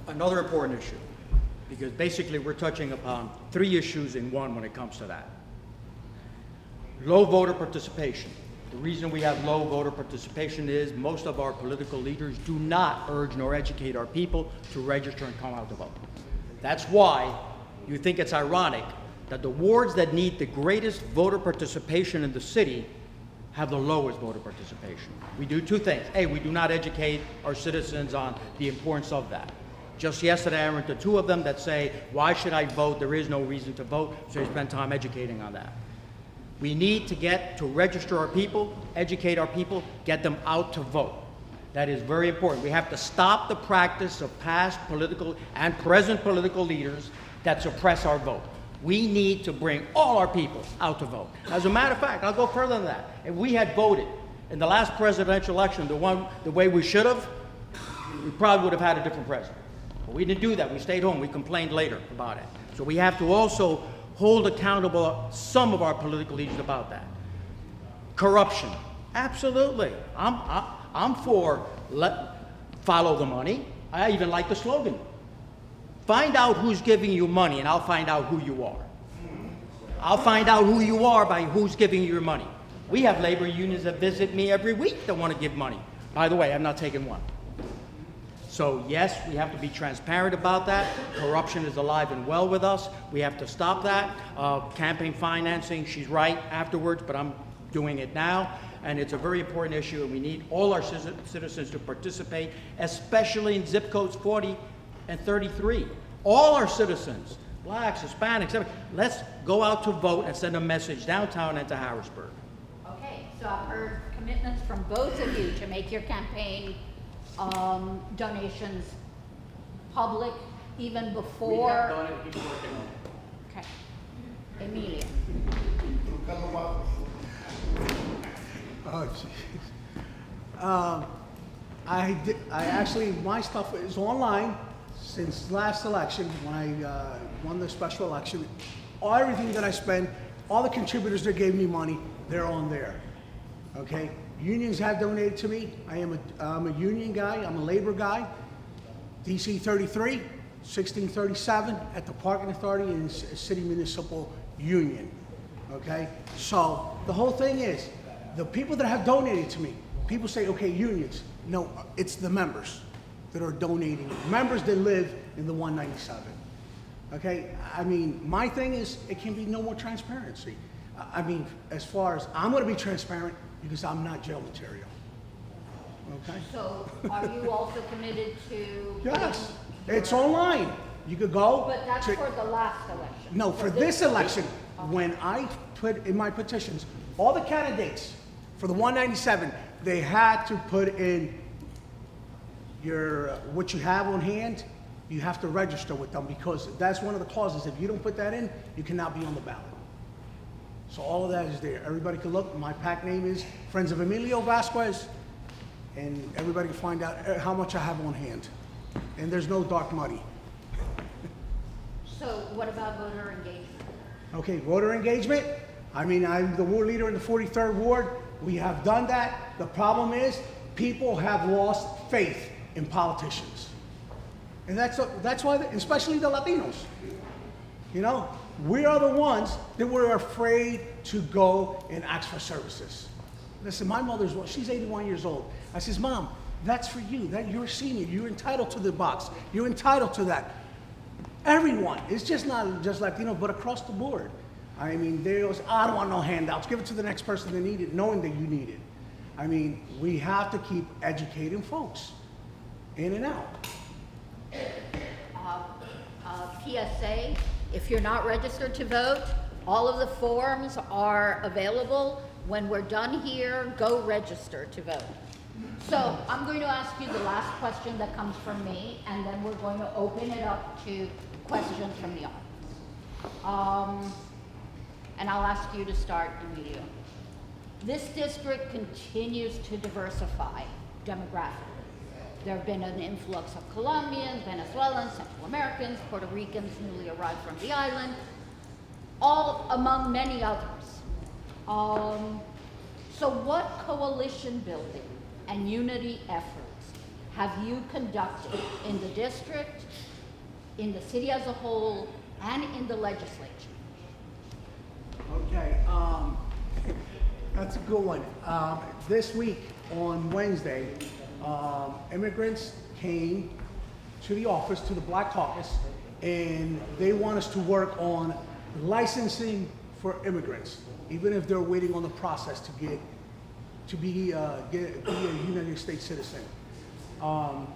Another important issue, because basically we're touching upon 3 issues in one when it comes to that. Low voter participation. The reason we have low voter participation is most of our political leaders do not urge nor educate our people to register and come out to vote. That's why you think it's ironic that the wards that need the greatest voter participation in the city have the lowest voter participation. We do 2 things. A, we do not educate our citizens on the importance of that. Just yesterday I went to 2 of them that say, why should I vote? There is no reason to vote. So I spend time educating on that. We need to get to register our people, educate our people, get them out to vote. That is very important. We have to stop the practice of past political and present political leaders that suppress our vote. We need to bring all our people out to vote. As a matter of fact, I'll go further than that. If we had voted in the last presidential election the way we should have, we probably would have had a different president. But we didn't do that. We stayed home. We complained later about it. So we have to also hold accountable some of our political leaders about that. Corruption. Absolutely. I'm for follow the money. I even like the slogan. Find out who's giving you money, and I'll find out who you are. I'll find out who you are by who's giving you your money. We have labor unions that visit me every week that want to give money. By the way, I'm not taking one. So yes, we have to be transparent about that. Corruption is alive and well with us. We have to stop that. Campaign financing, she's right afterwards, but I'm doing it now. And it's a very important issue, and we need all our citizens to participate, especially in zip codes 40 and 33. All our citizens, blacks, Hispanics, everything, let's go out to vote and send a message downtown and to Harrisburg. Okay, so I've heard commitments from both of you to make your campaign donations public even before. We have done it, keep working on it. Okay. Emilio. Oh, jeez. I actually, my stuff is online since last election when I won the special election. Everything that I spend, all the contributors that gave me money, they're on there. Okay? Unions have donated to me. I'm a union guy. I'm a labor guy. DC 33. 1637 at the Parking Authority and City Municipal Union, okay? So the whole thing is, the people that have donated to me, people say, okay, unions. No, it's the members that are donating, members that live in the 197, okay? I mean, my thing is, it can be no more transparency. I mean, as far as, I'm gonna be transparent because I'm not jail material, okay? So are you also committed to? Yes, it's online. You could go. But that's to- for the last election. No, for this election, when I put in my petitions, all the candidates for the 197, they had to put in your, what you have on hand, you have to register with them because that's one of the clauses. If you don't put that in, you cannot be on the ballot. So all of that is there. Everybody can look. My PAC name is Friends of Emilio Vazquez, and everybody can find out how much I have on hand. And there's no dark money. So what about voter engagement? Okay, voter engagement. I mean, I'm the ward leader in the 43rd Ward. We have done that. The problem is people have lost faith in politicians. And that's why, especially the Latinos. You know, we are the ones that were afraid to go and ask for services. Listen, my mother's, she's 81 years old. I says, Mom, that's for you. That you're a senior. You're entitled to the box. You're entitled to that. Everyone. It's just not just Latino, but across the board. I mean, there's, I don't want no handouts. Give it to the next person that needs it, knowing that you need it. I mean, we have to keep educating folks in and out. PSA, if you're not registered to vote, all of the forms are available. When we're done here, go register to vote. So I'm going to ask you the last question that comes from me, and then we're going to open it up to questions from the audience. And I'll ask you to start, Emilio. This district continues to diversify demographically. There have been an influx of Colombians, Venezuelans, Central Americans, Puerto Ricans newly arrived from the island, all among many others. So what coalition building and unity efforts have you conducted in the district, in the city as a whole, and in the legislature? Okay, that's a good one. This week on Wednesday, immigrants came to the office, to the Black Caucus, and they want us to work on licensing for immigrants, even if they're waiting on the process to be a United States citizen.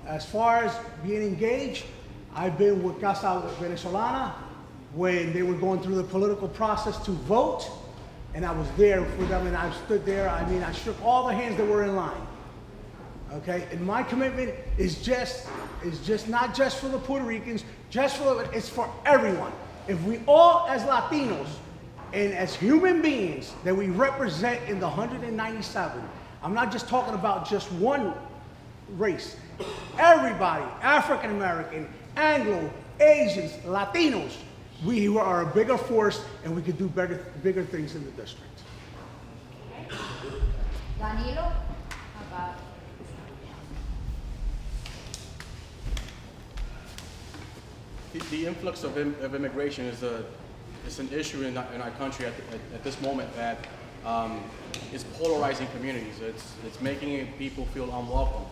As far as being engaged, I've been with Casa Venezolana when they were going through the political process to vote, and I was there for them, and I stood there. I mean, I shook all the hands that were in line. Okay, and my commitment is just not just for the Puerto Ricans, it's for everyone. If we all, as Latinos and as human beings that we represent in the 197, I'm not just talking about just one race. Everybody, African American, Anglo, Asians, Latinos, we are a bigger force, and we could do bigger things in the district. Danilo, how about? The influx of immigration is an issue in our country at this moment that is polarizing communities. It's making people feel unwelcome.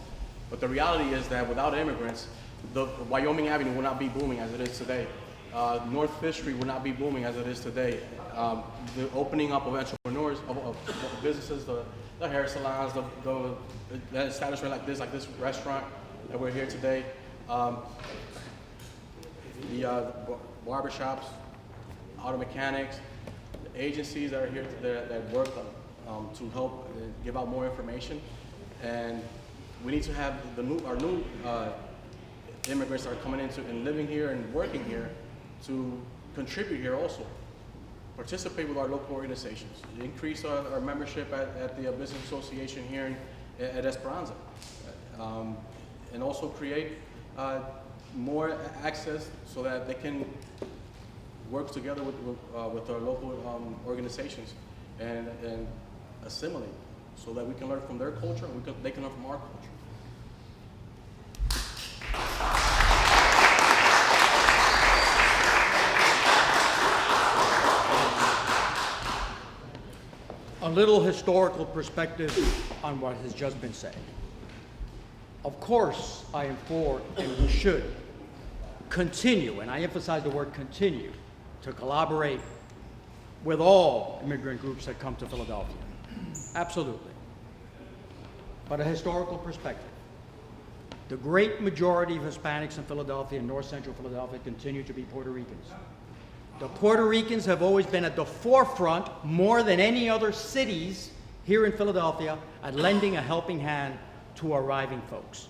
But the reality is that without immigrants, the Wyoming Avenue will not be booming as it is today. North Fifth Street will not be booming as it is today. The opening up of entrepreneurs, of businesses, the hair salons, the establishment like this restaurant that we're here today, the barbershops, auto mechanics, the agencies that are here that work to help give out more information, and we need to have our new immigrants that are coming into and living here and working here to contribute here also. Participate with our local organizations, increase our membership at the Business Association here at Esperanza, and also create more access so that they can work together with our local organizations and assimilate, so that we can learn from their culture and they can learn from our culture. little historical perspective on what has just been said. Of course, I am for, and we should continue, and I emphasize the word continue, to collaborate with all immigrant groups that come to Philadelphia. Absolutely. But a historical perspective. The great majority of Hispanics in Philadelphia and North Central Philadelphia continue to be Puerto Ricans. The Puerto Ricans have always been at the forefront, more than any other cities here in Philadelphia, at lending a helping hand to arriving folks.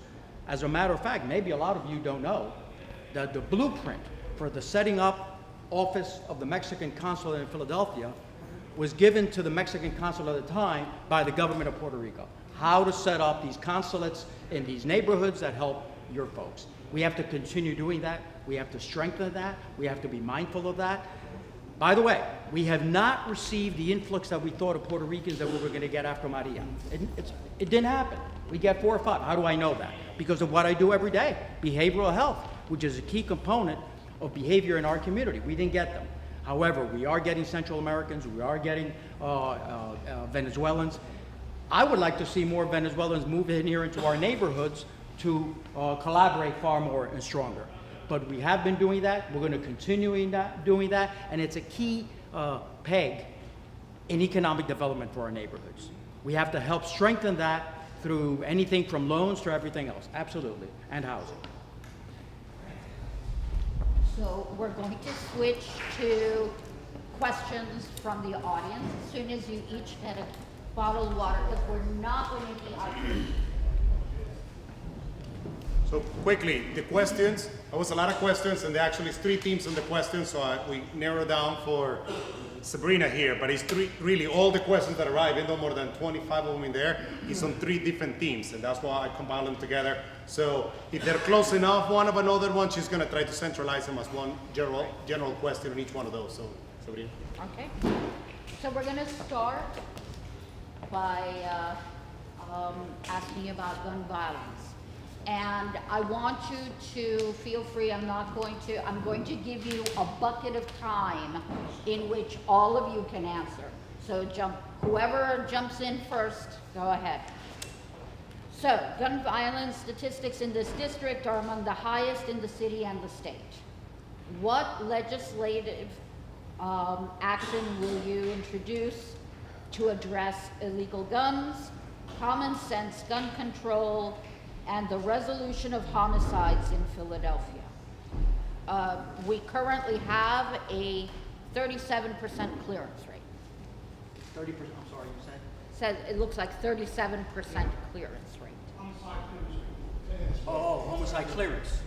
As a matter of fact, maybe a lot of you don't know that the blueprint for the setting up office of the Mexican consulate in Philadelphia was given to the Mexican consul at the time by the government of Puerto Rico. How to set up these consulates in these neighborhoods that help your folks. We have to continue doing that. We have to strengthen that. We have to be mindful of that. By the way, we have not received the influx that we thought of Puerto Ricans that we were going to get after Maria. It didn't happen. We get 4 or 5. How do I know that? Because of what I do every day, behavioral health, which is a key component of behavior in our community. We didn't get them. However, we are getting Central Americans, we are getting Venezuelans. I would like to see more Venezuelans move in here into our neighborhoods to collaborate far more and stronger. But we have been doing that, we're going to continue doing that, and it's a key peg in economic development for our neighborhoods. We have to help strengthen that through anything from loans to everything else, absolutely, and housing. So we're going to switch to questions from the audience as soon as you each get a bottle of water, because we're not going to be out. So quickly, the questions, there was a lot of questions, and there actually is 3 teams on the questions, so we narrowed down for Sabrina here, but it's 3, really all the questions that arrive, even though more than 25 of them in there, is on 3 different teams, and that's why I combined them together. So if they're close enough, one of another one, she's gonna try to centralize them as one general question on each one of those, so Sabrina. Okay. So we're going to start by asking about gun violence. And I want you to feel free, I'm going to give you a bucket of time in which all of you can answer. So whoever jumps in first, go ahead. So, gun violence statistics in this district are among the highest in the city and the state. What legislative action will you introduce to address illegal guns, common sense gun control, and the resolution of homicides in Philadelphia? We currently have a 37% clearance rate. 30%, I'm sorry, you said? Says it looks like 37% clearance rate. Oh, homicide clearance.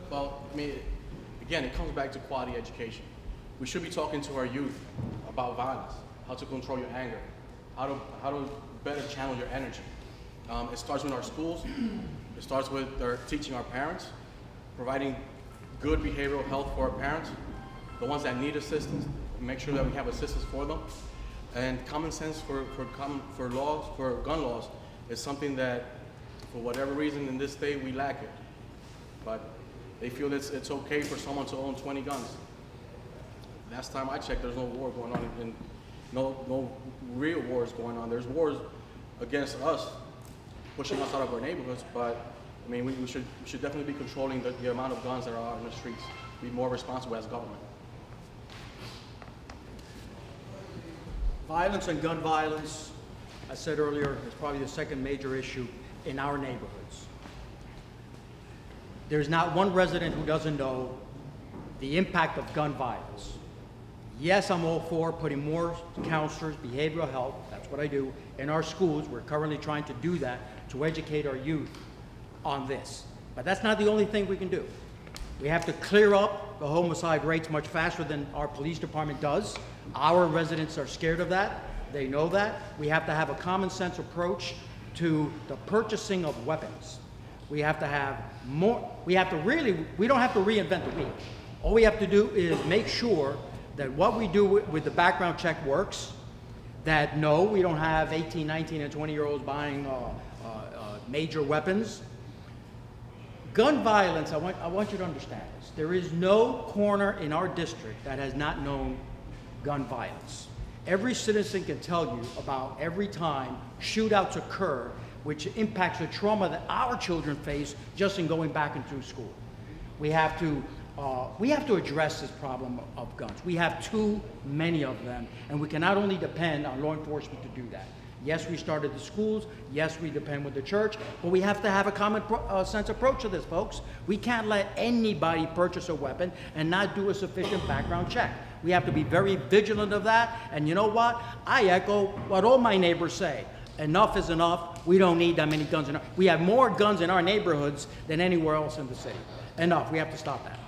Well, I mean, again, it comes back to quality education. We should be talking to our youth about violence, how to control your anger, how to better channel your energy. It starts with our schools. It starts with teaching our parents, providing good behavioral health for our parents, the ones that need assistance, make sure that we have assistance for them. And common sense for gun laws is something that, for whatever reason in this state, we lack it. But they feel it's okay for someone to own 20 guns. Last time I checked, there's no war going on, and no real wars going on. There's wars against us, pushing us out of our neighborhoods, but I mean, we should definitely be controlling the amount of guns that are out in the streets, be more responsible as government. Violence and gun violence, I said earlier, is probably the second major issue in our neighborhoods. There's not one resident who doesn't know the impact of gun violence. Yes, I'm all for putting more counselors, behavioral health, that's what I do, in our schools. We're currently trying to do that to educate our youth on this. But that's not the only thing we can do. We have to clear up the homicide rates much faster than our police department does. Our residents are scared of that. They know that. We have to have a common sense approach to the purchasing of weapons. We have to have more, we don't have to reinvent the wheel. All we have to do is make sure that what we do with the background check works, that no, we don't have 18, 19, and 20-year-olds buying major weapons. Gun violence, I want you to understand this. There is no corner in our district that has not known gun violence. Every citizen can tell you about every time shootouts occur, which impacts the trauma that our children face just in going back and through school. We have to address this problem of guns. We have too many of them, and we can not only depend on law enforcement to do that. Yes, we started the schools. Yes, we depend with the church, but we have to have a common sense approach to this, folks. We can't let anybody purchase a weapon and not do a sufficient background check. We have to be very vigilant of that, and you know what? I echo what all my neighbors say. Enough is enough. We don't need that many guns. We have more guns in our neighborhoods than anywhere else in the city. Enough. We have to stop that.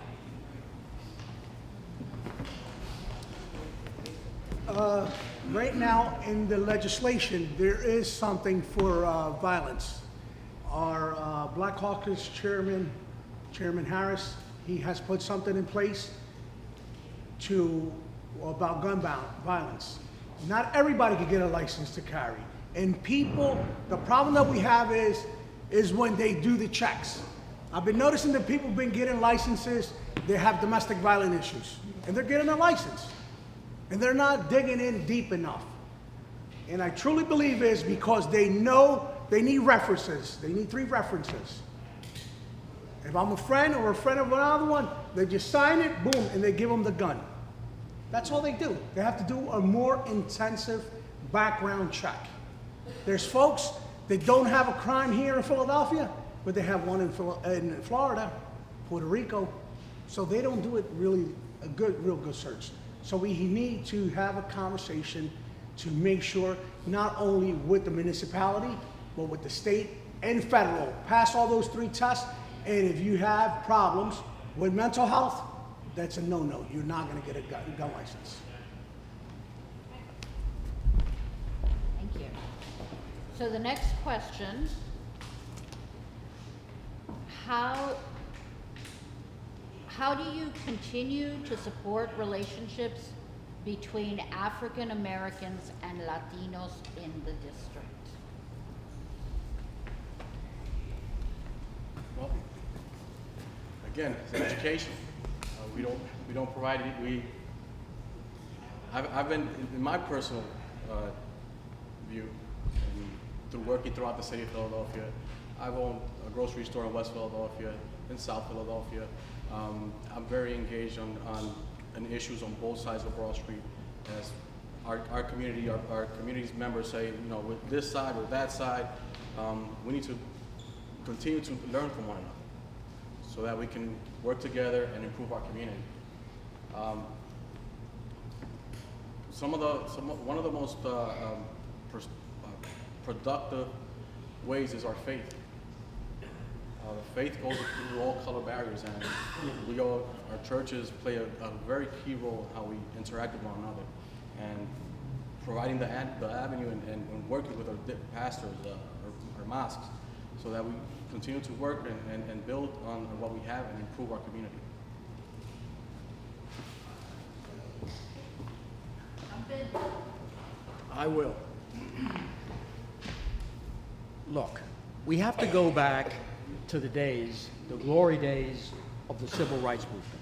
Right now in the legislation, there is something for violence. Our Black Caucus Chairman Harris, he has put something in place about gun violence. Not everybody can get a license to carry. And people, the problem that we have is when they do the checks. I've been noticing that people have been getting licenses, they have domestic violence issues, and they're getting a license. And they're not digging in deep enough. And I truly believe it's because they know they need references. They need 3 references. If I'm a friend or a friend of another one, they just sign it, boom, and they give them the gun. That's all they do. They have to do a more intensive background check. There's folks that don't have a crime here in Philadelphia, but they have one in Florida, Puerto Rico, so they don't do it really real good search. So we need to have a conversation to make sure not only with the municipality, but with the state and federal, pass all those 3 tests, and if you have problems with mental health, that's a no-no. You're not gonna get a gun license. Thank you. So the next question, how do you continue to support relationships between African Americans and Latinos in the district? Well, again, it's education. We don't provide it. I've been, in my personal view, and through working throughout the city of Philadelphia, I've owned a grocery store in West Philadelphia, in South Philadelphia. I'm very engaged on issues on both sides of Broad Street. As our community's members say, you know, with this side or that side, we need to continue to learn from one another so that we can work together and improve our community. One of the most productive ways is our faith. Faith goes through all color barriers, and our churches play a very key role in how we interact with one another, and providing the avenue and working with our pastors, our mosques, so that we continue to work and build on what we have and improve our community. I will. Look, we have to go back to the days, the glory days of the civil rights movement.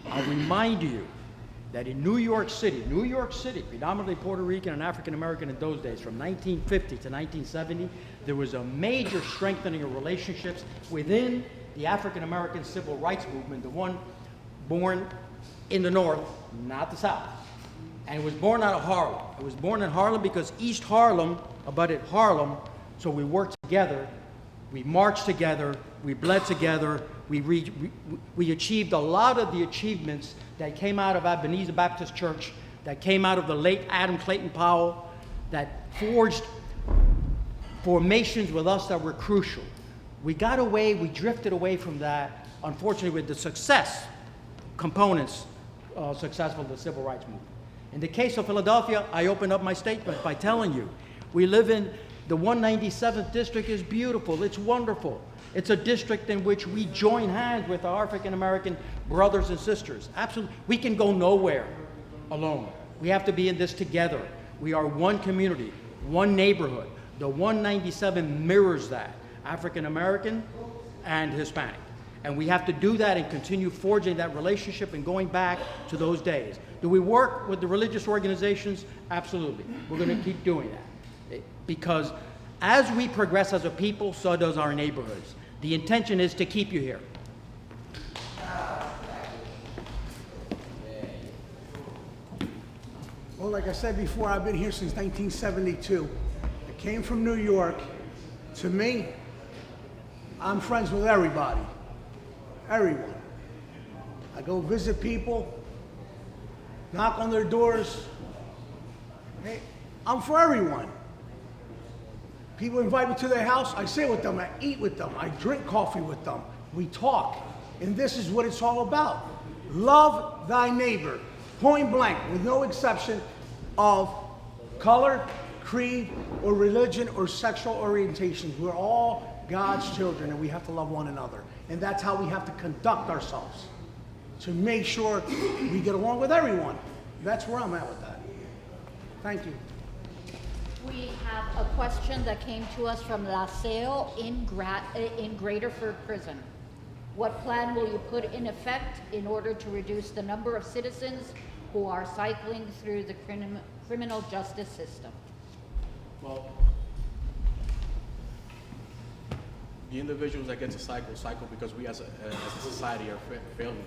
I'll remind you that in New York City, predominantly Puerto Rican and African American in those days, from 1950 to 1970, there was a major strengthening of relationships within the African American civil rights movement, the one born in the North, not the South. And it was born out of Harlem. It was born in Harlem because East Harlem abutted Harlem, so we worked together, we marched together, we bled together, we achieved a lot of the achievements that came out of Ebenezer Baptist Church, that came out of the late Adam Clayton Powell, that forged formations with us that were crucial. We got away, we drifted away from that, unfortunately, with the success components successful of the civil rights movement. In the case of Philadelphia, I opened up my statement by telling you, we live in the 197th district is beautiful, it's wonderful. It's a district in which we join hands with our African American brothers and sisters. Absolutely, we can go nowhere alone. We have to be in this together. We are one community, one neighborhood. The 197 mirrors that, African American and Hispanic. And we have to do that and continue forging that relationship and going back to those days. Do we work with the religious organizations? Absolutely. We're going to keep doing that. Because as we progress as a people, so does our neighborhoods. The intention is to keep you here. Well, like I said before, I've been here since 1972. I came from New York. To me, I'm friends with everybody. Everyone. I go visit people, knock on their doors. Hey, I'm for everyone. People invite me to their house, I sit with them, I eat with them, I drink coffee with them, we talk. And this is what it's all about. Love thy neighbor, point blank, with no exception of color, creed, or religion, or sexual orientation. We're all God's children, and we have to love one another. And that's how we have to conduct ourselves, to make sure we get along with everyone. That's where I'm at with that. Thank you. We have a question that came to us from Laseo in Graterford Prison. What plan will you put in effect in order to reduce the number of citizens who are cycling through the criminal justice system? Well, the individuals that get to cycle because we as a society are failing.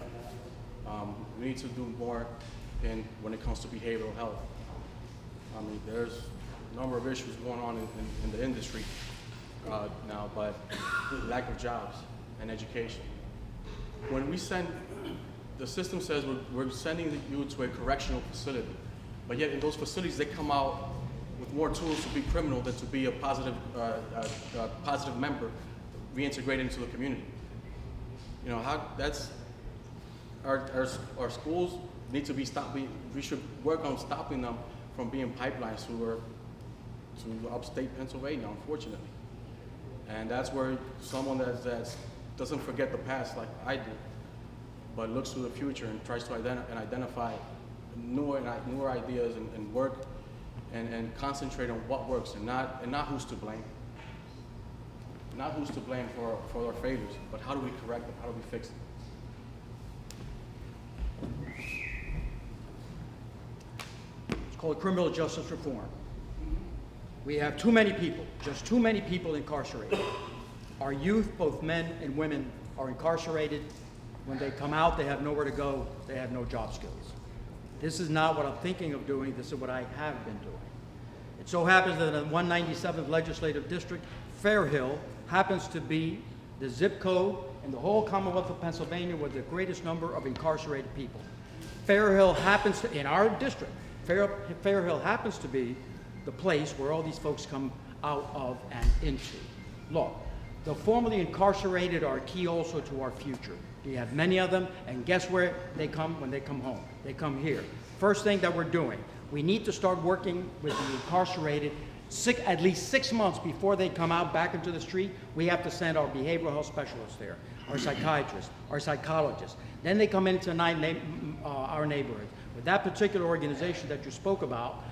We need to do more when it comes to behavioral health. I mean, there's a number of issues going on in the industry now, but lack of jobs and education. When we send, the system says we're sending you to a correctional facility, but yet in those facilities they come out with more tools to be criminal than to be a positive member reintegrated into the community. You know, our schools need to be stopped. We should work on stopping them from being pipelines to upstate Pennsylvania, unfortunately. And that's where someone that doesn't forget the past like I do, but looks to the future and tries to identify newer ideas and work and concentrate on what works and not who's to blame. Not who's to blame for our failures, but how do we correct them? How do we fix them? It's called criminal justice reform. We have too many people, just too many people incarcerated. Our youth, both men and women, are incarcerated. When they come out, they have nowhere to go. They have no job skills. This is not what I'm thinking of doing. This is what I have been doing. It so happens that in the 197th Legislative District, Fairhill happens to be the zip code in the whole Commonwealth of Pennsylvania with the greatest number of incarcerated people. Fairhill happens to, in our district, Fairhill happens to be the place where all these folks come out of and into. Look, the formerly incarcerated are key also to our future. We have many of them, and guess where they come when they come home? They come here. First thing that we're doing, we need to start working with the incarcerated at least 6 months before they come out back into the street. We have to send our behavioral health specialists there, our psychiatrists, our psychologists. Then they come into our neighborhoods. With that particular organization that you spoke about,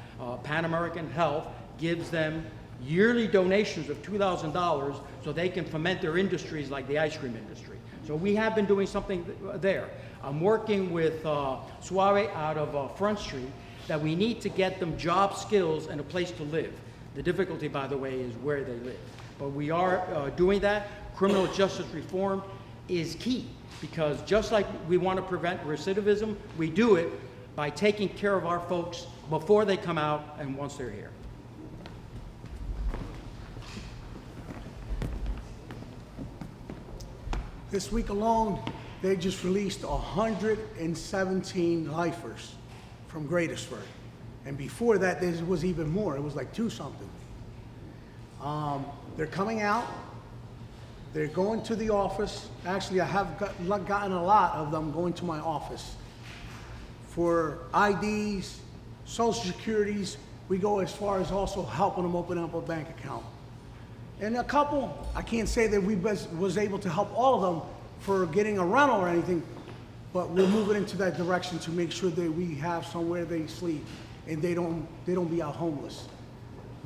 Pan American Health gives them yearly donations of $2,000 so they can foment their industries like the ice cream industry. So we have been doing something there. I'm working with Suave out of Front Street that we need to get them job skills and a place to live. The difficulty, by the way, is where they live. But we are doing that. Criminal justice reform is key because just like we want to prevent recidivism, we do it by taking care of our folks before they come out and once they're here. This week alone, they just released 117 lifers from Graterford. And before that, there was even more. It was like 2-something. They're coming out. They're going to the office. Actually, I have gotten a lot of them going to my office for IDs, Social Securities. We go as far as also helping them open up a bank account. And a couple, I can't say that we was able to help all of them for getting a rental or anything, but we're moving into that direction to make sure that we have somewhere they sleep and they don't be out homeless.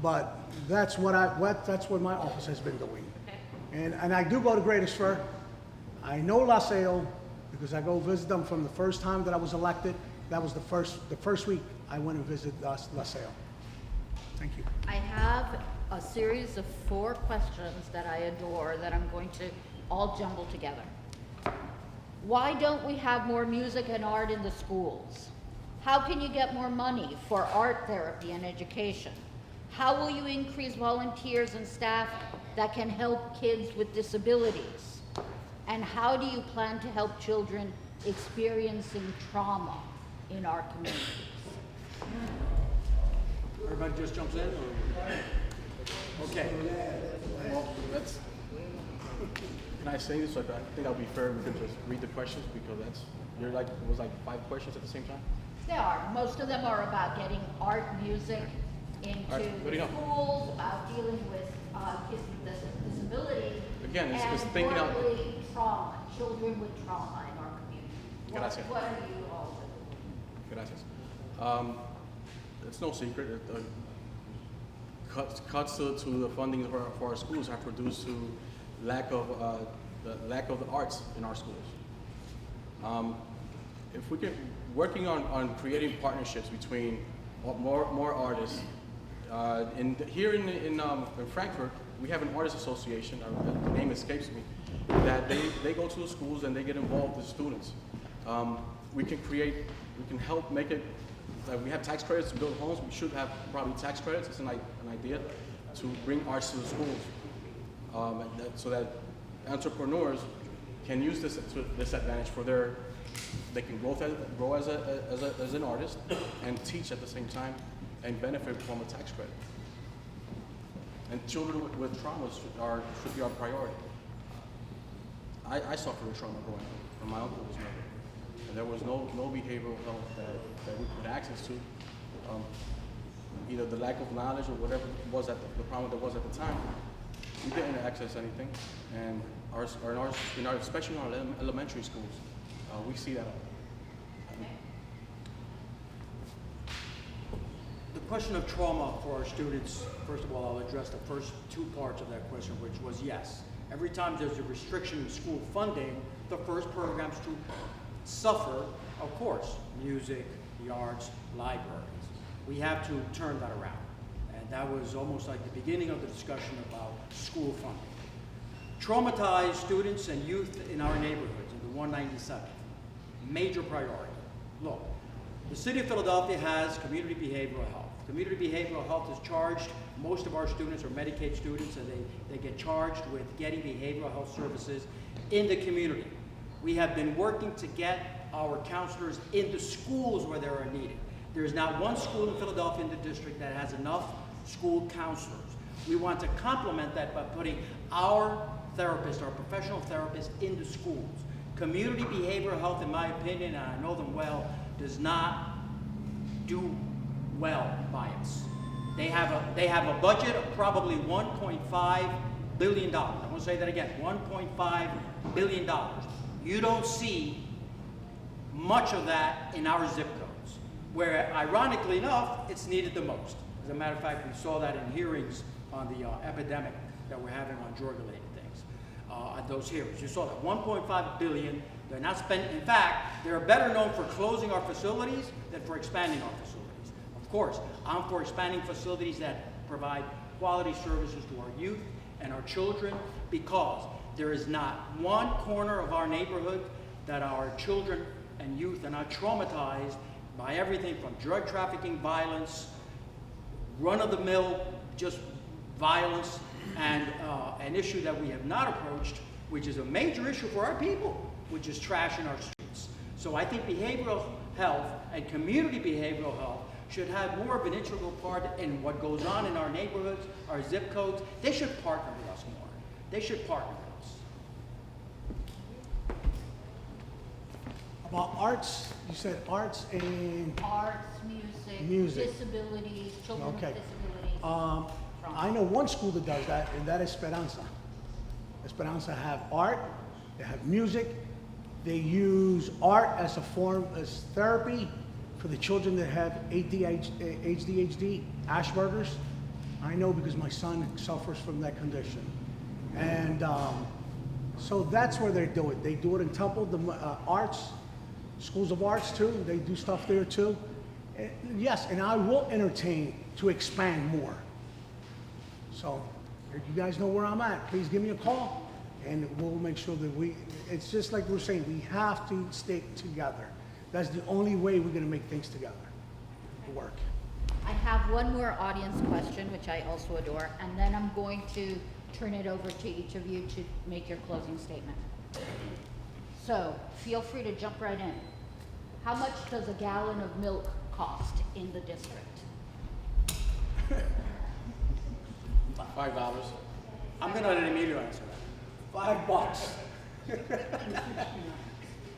But that's what my office has been doing. And I do go to Graterford. I know Laseo because I go visit them from the first time that I was elected That was the first week I went and visited Laseo. Thank you. I have a series of 4 questions that I adore that I'm going to all jumble together. Why don't we have more music and art in the schools? How can you get more money for art therapy and education? How will you increase volunteers and staff that can help kids with disabilities? And how do you plan to help children experiencing trauma in our communities? Everybody just jumps in, or? Okay. Well, can I say this? Like, I think that would be fair. We could just read the questions because it was like 5 questions at the same time. There are. Most of them are about getting art, music into Alright, what do you know? schools, about dealing with kids with disabilities. Again, it's and thinking out- importantly, trauma, children with trauma in our community. Gracias. What are you all doing? Gracias. It's no secret. Cuts to the funding for our schools have produced to the lack of the arts in our schools. If we get working on creating partnerships between more artists, here in Frankfurt, we have an artists association. The name escapes me. That they go to the schools and they get involved with students. We can help make it. We have tax credits to build homes. We should have probably tax credits. It's an idea to bring arts to the schools, so that entrepreneurs can use this advantage for they can grow as an artist and teach at the same time and benefit from a tax credit. And children with traumas should be our priority. I suffered a trauma growing up, and my uncle was murdered. And there was no behavioral health that we had access to. Either the lack of knowledge or whatever was the problem that was at the time. We didn't access anything, and especially in our elementary schools, we see that. The question of trauma for our students, first of all, I'll address the first 2 parts of that question, which was yes. Every time there's a restriction in school funding, the first programs to suffer, of course, music, the arts, libraries. We have to turn that around. And that was almost like the beginning of the discussion about school funding. Traumatized students and youth in our neighborhoods, in the 197th, major priority. Look, the city of Philadelphia has community behavioral health. Community behavioral health is charged, most of our students are Medicaid students, and they get charged with getting behavioral health services in the community. We have been working to get our counselors into schools where they are needed. There is not one school in Philadelphia in the district that has enough school counselors. We want to complement that by putting our therapists, our professional therapists, into schools. Community behavioral health, in my opinion, and I know them well, does not do well by us. They have a budget of probably $1.5 billion. I'm going to say that again, $1.5 billion. You don't see much of that in our zip codes, where ironically enough, it's needed the most. As a matter of fact, we saw that in hearings on the epidemic that we're having on drug-related things. At those hearings, you saw that $1.5 billion. They're not spent. In fact, they're better known for closing our facilities than for expanding our facilities. Of course, I'm for expanding facilities that provide quality services to our youth and our children, because there is not one corner of our neighborhood that our children and youth are not traumatized by everything from drug trafficking, violence, run-of-the-mill just violence, and an issue that we have not approached, which is a major issue for our people, which is trash in our streets. So I think behavioral health and community behavioral health should have more of an integral part in what goes on in our neighborhoods, our zip codes. They should partner with us more. They should partner with us. About arts, you said arts and Arts, Music. disabilities, children Okay. with disabilities. I know one school that does that, and that is Esperanza. Esperanza have art, they have music, they use art as a form, as therapy for the children that have ADHD, Asperger's. I know because my son suffers from that condition. And so that's where they do it. They do it in Temple, the arts, Schools of Arts too, they do stuff there too. Yes, and I will entertain to expand more. So, you guys know where I'm at. Please give me a call, and we'll make sure that it's just like we're saying, we have to stick together. That's the only way we're gonna make things together work. I have one more audience question, which I also adore, and then I'm going to turn it over to each of you to make your closing statement. So, feel free to jump right in. How much does a gallon of milk cost in the district? $5. I'm gonna let Emilio answer that. $5.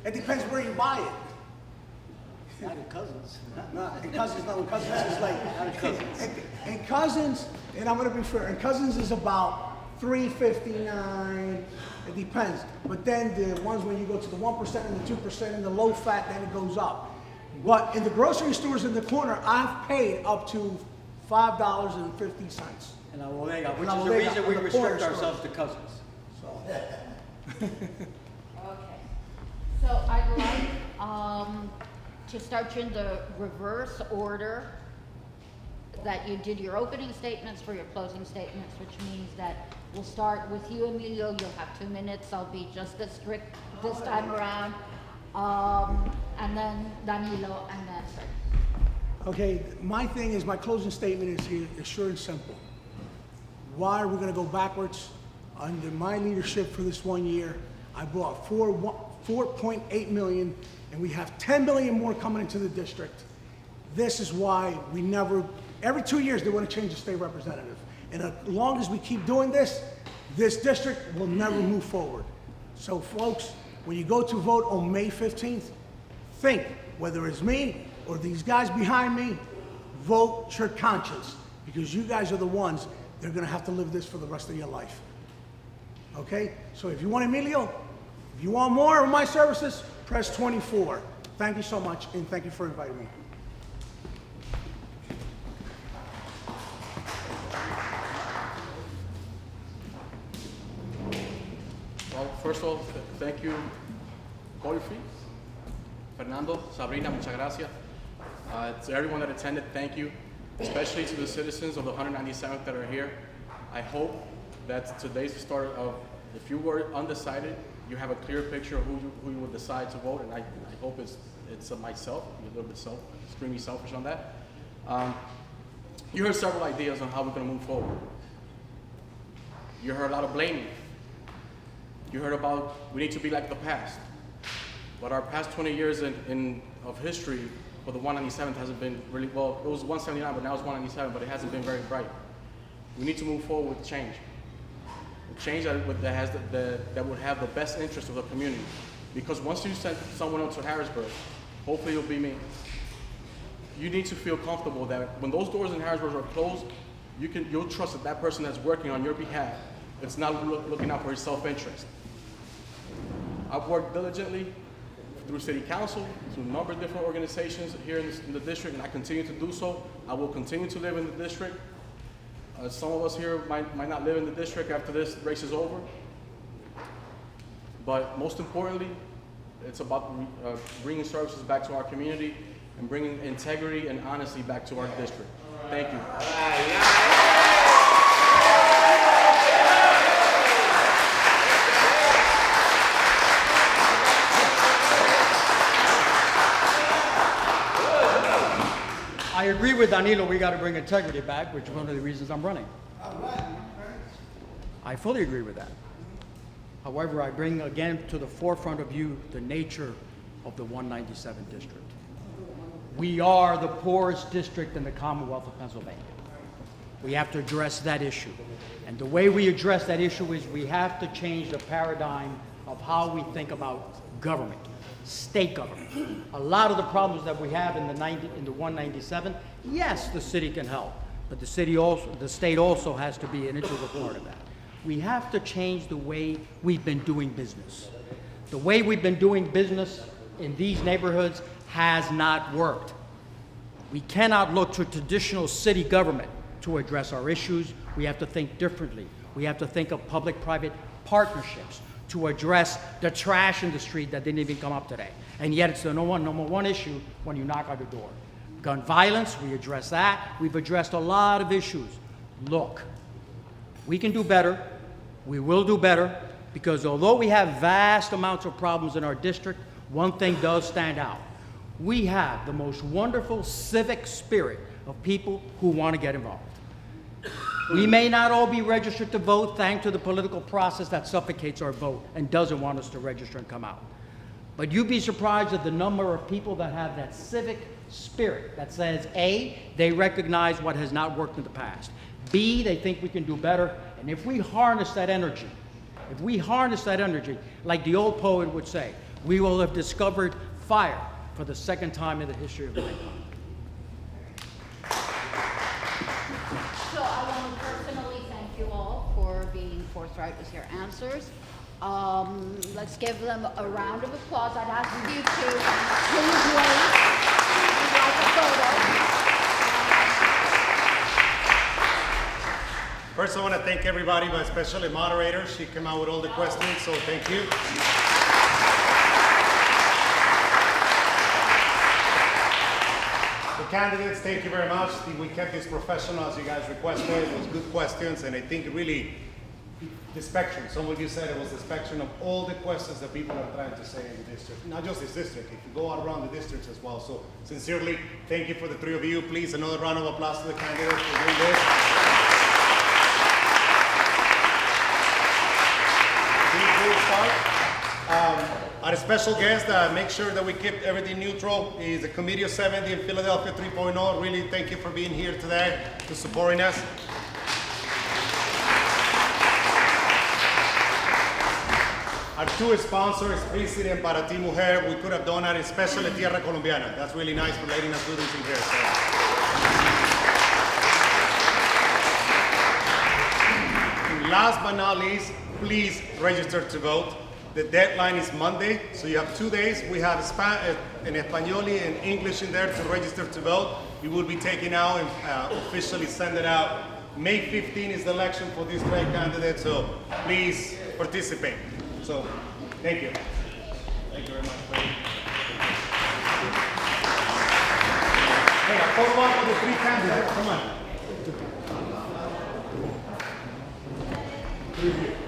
It depends where you buy it. Not in Cousins. No, in Cousins, no, in Cousins is like, Not in Cousins. in Cousins, and I'm gonna be fair, in Cousins is about $3.59, it depends. But then the ones when you go to the 1% and the 2% and the low fat, then it goes up. But in the grocery stores in the corner, I've paid up to $5.50. And La Bodega, which La is the Bodega, reason we on the corner restrict store. ourselves to Cousins. So, Okay. So I'd like to start you in the reverse order that you did your opening statements for your closing statements, which means that we'll start with you, Emilio. You'll have 2 minutes. I'll be just as strict this time around. And then Danilo, and then okay, my thing is, my closing statement is here, it's short and simple. Why are we gonna go backwards? Under my leadership for this 1 year, I brought 4.8 million, and we have 10 million more coming into the district. This is why we never, every 2 years they want to change the state representative. And as long as we keep doing this, this district will never move forward. So folks, when you go to vote on May 15th, think, whether it's me or these guys behind me, vote your conscience, because you guys are the ones that are gonna have to live this for the rest of your life. Okay? So if you want Emilio, if you want more of my services, press 24. Thank you so much, and thank you for inviting me. Well, first of all, thank you, call your feet. Fernando, Sabrina, muchas gracias. To everyone that attended, thank you, especially to the citizens of the 197th that are here. I hope that today's the start of, if you were undecided, you have a clear picture of who you would decide to vote, and I hope it's myself. I'm a little bit extremely selfish on that. You heard several ideas on how we're going to move forward. You heard a lot of blaming. You heard about we need to be like the past. But our past 20 years of history for the 197th hasn't been really, well, it was 179, but now it's 197, but it hasn't been very bright. We need to move forward with change. Change that would have the best interest of the community. Because once you send someone else to Harrisburg, hopefully it'll be me, you need to feel comfortable that when those doors in Harrisburg are closed, you'll trust that that person that's working on your behalf is not looking out for his self-interest. I've worked diligently through city council, through a number of different organizations here in the district, and I continue to do so. I will continue to live in the district. Some of us here might not live in the district after this race is over. But most importantly, it's about bringing services back to our community and bringing integrity and honesty back to our district. Thank you. I agree with Danilo, we got to bring integrity back, which is one of the reasons I'm running. I fully agree with that. However, I bring again to the forefront of you the nature of the 197 district. We are the poorest district in the Commonwealth of Pennsylvania. We have to address that issue. And the way we address that issue is we have to change the paradigm of how we think about government. State government. A lot of the problems that we have in the 197, yes, the city can help, but the state also has to be an integral part of that. We have to change the way we've been doing business. The way we've been doing business in these neighborhoods has not worked. We cannot look to traditional city government to address our issues. We have to think differently. We have to think of public-private partnerships to address the trash in the street that didn't even come up today. And yet it's the number one issue when you knock on the door. Gun violence, we address that. We've addressed a lot of issues. Look, we can do better. We will do better, because although we have vast amounts of problems in our district, one thing does stand out. We have the most wonderful civic spirit of people who want to get involved. We may not all be registered to vote thanks to the political process that suffocates our vote and doesn't want us to register and come out. But you'd be surprised at the number of people that have that civic spirit that says, A, they recognize what has not worked in the past. B, they think we can do better. And if we harness that energy, like the old poet would say, we will have discovered fire for the second time in the history of mankind. So I want to personally thank you all for being forthright with your answers. Let's give them a round of applause. I'd ask you to please wait. We'd like a photo. First, I want to thank everybody, but especially moderator. She came out with all the questions, so thank you. The candidates, thank you very much. We kept this professional as you guys requested. It was good questions, and I think really the spectrum. Some of you said it was the spectrum of all the questions that people are trying to say in the district. Not just this district, if you go out around the districts as well. So sincerely, thank you for the three of you. Please, another round of applause to the candidates for doing this. Our special guest, make sure that we keep everything neutral, is the Committee of 70 in Philadelphia 3.0. Really, thank you for being here today, for supporting us. Our two sponsors, President para Ti Mujer, we could have done that, especially Tierra Colombiana. That's really nice for letting us do this in here. So. Last but not least, please register to vote. The deadline is Monday, so you have 2 days. We have in Espanol and English in there to register to vote. You will be taken out and officially send it out. May 15 is the election for this great candidate, so please participate. So, thank you. Thank you very much. Hey, a photo up with the three candidates. Come on.